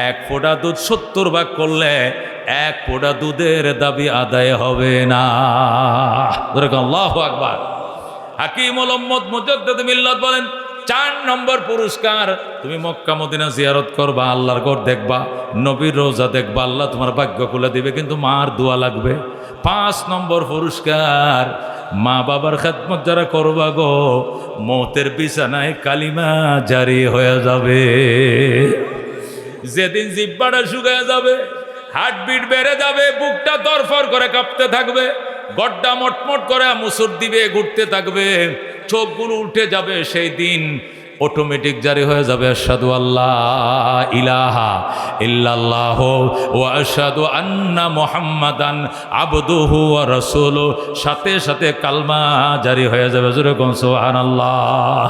এক ফোঁটা দুধ 70 ভাগ করলে এক ফোঁটা দুধের দাবি আদায় হবে না। আল্লাহু আকবার। হাকিমুল উম্মত মুজাদ্দিদ মিল্লাত বলেন, 4 নম্বর পুরস্কার, তুমি মক্কা মদিনা জিয়ারত করবা, আল্লাহর ঘর দেখবা, নবীর রোজা দেখবা, আল্লাহ তোমার ভাগ্য খুলে দিবে, কিন্তু মার দোয়া লাগবে। 5 নম্বর পুরস্কার, মা বাবার খেদমত যারা করবা গো, মৌতের বিছানায় কালিমা জারি হয়ে যাবে। যেদিন জিহ্বাটা শুকিয়ে যাবে, হার্টবিট বেড়ে যাবে, বুকটা দরফর করে কাঁপতে থাকবে, গড্ডা মটমট করে মুসুর দিবে, ঘুরতে থাকবে, চোখগুলো উঠে যাবে, সেই দিন অটোমেটিক জারি হয়ে যাবে, আশহাদু আল্লাহ ইলাহা ইল্লাল্লাহ ওয়া আশহাদু আন্না মুহাম্মাদান আবদুহু ওয়া রাসূলুহু। সাথে সাথে কালমা জারি হয়ে যাবে। জোরে কোন সুবহানাল্লাহ।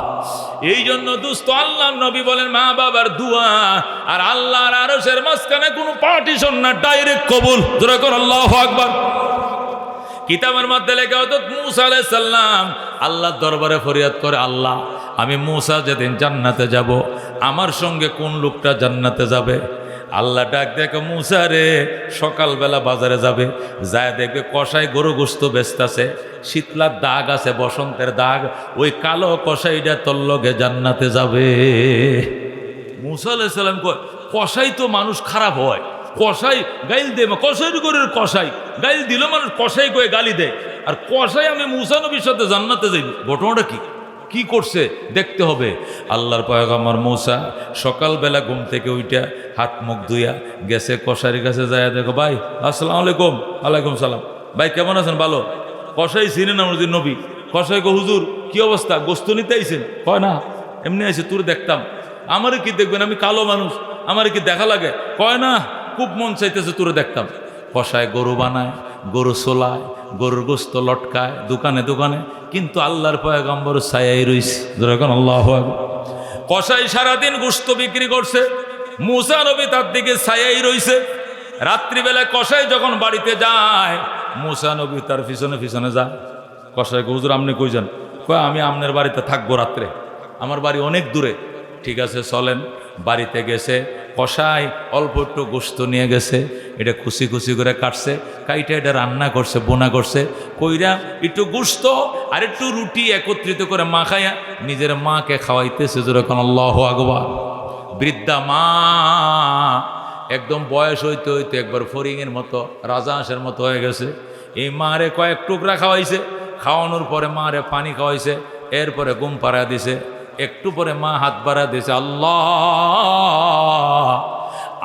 এই জন্য দোস্ত, আল্লাহর নবী বলেন, মা বাবার দোয়া আর আল্লাহর আরশের মাঝখানে কোনো পার্টিশন না, ডাইরেক্ট কবুল। জোরে কোন আল্লাহু আকবার। কিতাবের মধ্যে লেখা হতো মুসা আলাইহিস সালাম আল্লাহর দরবারে ফরিয়াদ করে, আল্লাহ আমি মুসা যেদিন জান্নাতে যাব আমার সঙ্গে কোন লোকটা জান্নাতে যাবে? আল্লাহ ডাক দেখে, মুসা রে সকালবেলা বাজারে যাবে, যায় দেখবে কষাই গরু গোস্ত বেচতেছে, শীতলার দাগ আছে, বসন্তের দাগ, ওই কালো কষাইটা তোর লগে জান্নাতে যাবে। মুসা আলাইহিস সালাম কয়, কষাই তো মানুষ খারাপ হয়, কষাই গাইল দে, কষাই করে কষাই গাইল দিল মানুষ, কষাই কয়ে গালি দেয়, আর কষাই আমি মুসা নবীর সাথে জান্নাতে যাই, ঘটনাটা কি করছে দেখতে হবে। আল্লাহর পয়গম্বর মুসা সকালবেলা ঘুম থেকে উইটা হাত মুখ ধুইয়া গেছে কষারির কাছে যায়, দেখো ভাই আসসালামু আলাইকুম। ওয়ালাইকুম সালাম। ভাই কেমন আছেন? ভালো। কষাই চিনেন আমাদের নবী? কষাই গো হুজুর কি অবস্থা, গোস্ত নিতে আইছেন? কয় না এমনি আইছে, তোর দেখতাম। আমারে কি দেখবেন, আমি কালো মানুষ, আমারে কি দেখা লাগে? কয় না, খুব মন চাইতেছে তোরে দেখতাম। কষায় গরু বানায়, গরু সোলায়, গরুর গোস্ত লটকায় দোকানে দোকানে, কিন্তু আল্লাহর পয়গম্বর ছায়াই রইছে। যখন আল্লাহু আকবার। কষাই সারাদিন গোস্ত বিক্রি করছে, মুসা নবী তার দিকে ছায়াই রইছে। রাত্রিবেলায় কষাই যখন বাড়িতে যায়, মুসা নবী তার পিছনে পিছনে যায়। কষাই হুজুর আপনি কই যান? কয় আমি আপনার বাড়িতে থাকবো রাত্রে, আমার বাড়ি অনেক দূরে। ঠিক আছে চলেন। বাড়িতে গেছে, কষাই অল্প একটু গোস্ত নিয়ে গেছে, এটা খুশি খুশি করে কাটছে, কাইটা এটা রান্না করছে, বোনা করছে, কইরা একটু গোস্ত আর একটু রুটি একত্রিত করে মাখাইয়া নিজের মাকে খাওয়াইতেছে। যেরকম আল্লাহু আকবার। বৃদ্ধা মা একদম বয়স হইতে হইতে একবার ফরিংয়ের মতো, রাজহাঁসের মতো হয়ে গেছে। এই মারে কয়েক টুকরা খাওয়াইছে, খাওয়ানোর পরে মারে পানি খাওয়াইছে, এরপরে ঘুম পাড়া দিছে। একটু পরে মা হাত বাড়া দিয়েছে, আল্লাহ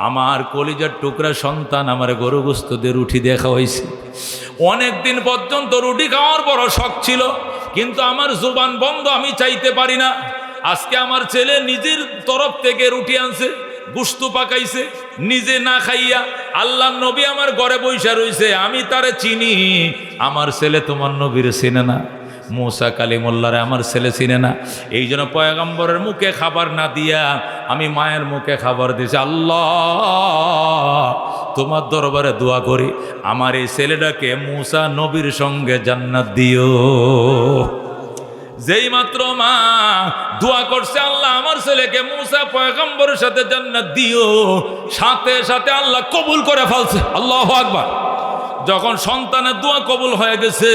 আমার কলিজার টুকরা সন্তান আমার গরু গোস্ত দিয়ে রুটি দিয়ে খাওয়াইছে। অনেক দিন পর্যন্ত রুটি খাওয়ার বড় শখ ছিল, কিন্তু আমার জুবান বন্ধ, আমি চাইতে পারি না। আজকে আমার ছেলে নিজের তরফ থেকে রুটি আনছে, গোস্ত পাকাইছে, নিজে না খাইয়া আল্লাহ নবী আমার ঘরে বইসা রইছে, আমি তারে চিনি, আমার ছেলে তোমার নবীর চিনে না। মুসা কালিমুল্লাহরে আমার ছেলে চিনে না। এই জন্য পয়গম্বরের মুখে খাবার না দিয়া আমি মায়ের মুখে খাবার দিয়েছি। আল্লাহ তোমার দরবারে দোয়া করি, আমার এই ছেলেটাকে মুসা নবীর সঙ্গে জান্নাত দিও। যেই মাত্র মা দোয়া করছে, আল্লাহ আমার ছেলেকে মুসা পয়গম্বরের সাথে জান্নাত দিও, সাথে সাথে আল্লাহ কবুল করে ফেলছে। আল্লাহু আকবার। যখন সন্তানের দোয়া কবুল হয়ে গেছে,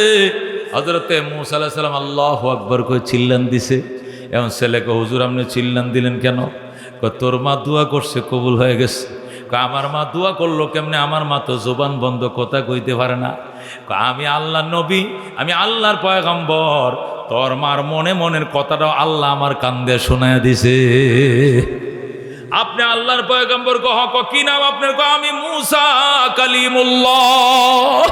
হযরতে মুসা আলাইহিস সালাম আল্লাহু আকবার কই চিল্লান দিছে। এখন ছেলেকে, হুজুর আপনি চিল্লান দিলেন কেন? তোর মা দোয়া করছে, কবুল হয়ে গেছে। আমার মা দোয়া করলো কেমনে? আমার মা তো জবান বন্ধ, কথা কইতে পারে না। আমি আল্লাহর নবী, আমি আল্লাহর পয়গম্বর, তোর মার মনে মনের কথাটাও আল্লাহ আমার কান্দে শোনায় দিছে। আপনি আল্লাহর পয়গম্বর কহ, কি নাম আপনার? আমি মুসা কালিমুল্লাহ।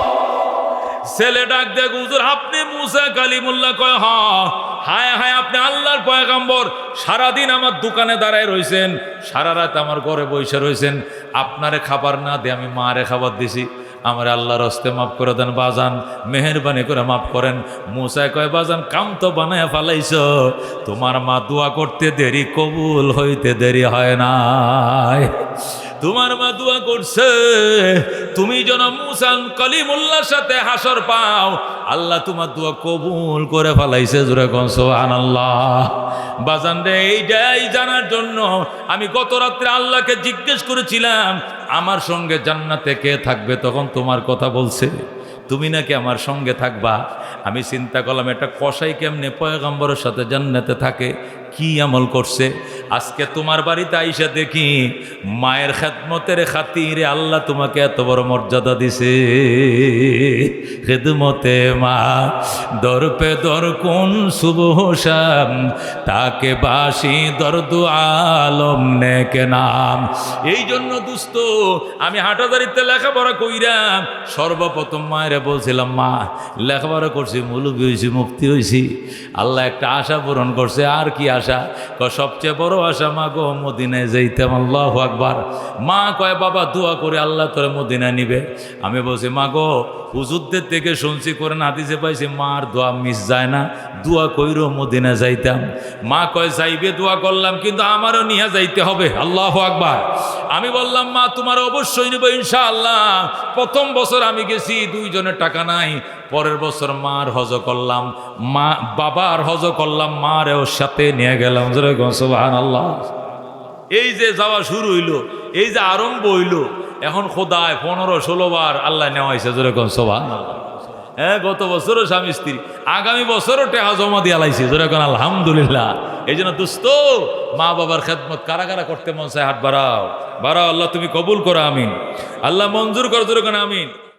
ছেলে ডাক দেখ, হুজুর আপনি মুসা কালিমুল্লাহ? কয় হায় হায়, আপনি আল্লাহর পয়গম্বর, সারাদিন আমার দোকানে দাঁড়ায় রয়েছেন, সারা রাত আমার ঘরে বসে রয়েছেন, আপনারে খাবার না দিয়ে আমি মারে খাবার দিছি, আমার আল্লাহর হস্তে মাফ করে দেন বাজান, মেহেরবানি করে মাফ করেন। মুসা কয়, বাজান কাম তো বানায় ফালাইছ, তোমার মা দোয়া করতে দেরি, কবুল হইতে দেরি হয় নাই। তোমার মা দোয়া করছে, তুমি যেন মুসা কালিমুল্লাহর সাথে হাসর পাও, আল্লাহ তোমার দোয়া কবুল করে ফেলাইছে। জোরে কোন সুবহানাল্লাহ। বাজান রে, এইটাই জানার জন্য আমি গত রাত্রে আল্লাহকে জিজ্ঞেস করেছিলাম, আমার সঙ্গে জান্নাতে কে থাকবে? তখন তোমার কথা বলছে, তুমি নাকি আমার সঙ্গে থাকবা। আমি চিন্তা করলাম, এটা কসাই কেমনে পয়গম্বরের সাথে জান্নাতে থাকে, কি আমল করছে? আজকে তোমার বাড়িতে আইসা দেখি মায়ের খেদমতের খাতিরে আল্লাহ তোমাকে এত বড় মর্যাদা দিছে। খেদমতে মা দর পে দর কোন সুবহ শাম, তাকে বাসি দরদু আলম নেকে নাম। এই জন্য দুস্ত, আমি হাটাদারিতে লেখাপড়া কইরাম, সর্বপ্রথম মায়ের বলছিলাম, মা লেখাপড়া করছি, মৌলবি হয়েছি, মুফতি হয়েছি, আল্লাহ একটা আশা পূরণ করছে। আর কি আশা? সবচেয়ে বড় আশা, মা গো মদিনায় যাইতাম। আল্লাহু আকবার। মা কয়, বাবা দোয়া করে আল্লাহ তোরে মদিনায় নিবে। আমি বলছি, মা গো হুজুরদের থেকে শুনছি কোরআন হাদিসে পাইছি মার দোয়া মিস যায় না, দোয়া কইরো মদিনা যাইতাম। মা কয় যাইবে, দোয়া করলাম, কিন্তু আমারও নিয়ে যাইতে হবে। আল্লাহু আকবার। আমি বললাম মা তোমার অবশ্যই নেব ইনশাআল্লাহ। প্রথম বছর আমি গেছি, 2 জনের টাকা নাই। পরের বছর মার হজ করলাম, মা বাবার হজ করলাম, মারেও সাথে নিয়ে গেলাম। সুবহানাল্লাহ। এই যে যাওয়া শুরু হইলো, এই যে আরম্ভ হইলো, এখন খোদায় 15-16 বার আল্লাহ নেওয়াইছে। যেরকম সুবহানাল্লাহ। হ্যাঁ, গত বছরও স্বামী স্ত্রী, আগামী বছরও টেহা জমা দিয়ে লাইছে। যেরকম আলহামদুলিল্লাহ। এই জন্য দোস্ত, মা বাবার খেদমত কারা কারা করতে মন চায় হাত বাড়াও, বাড়াও। আল্লাহ তুমি কবুল করো, আমিন। আল্লাহ মঞ্জুর করো, যেরকম আমিন।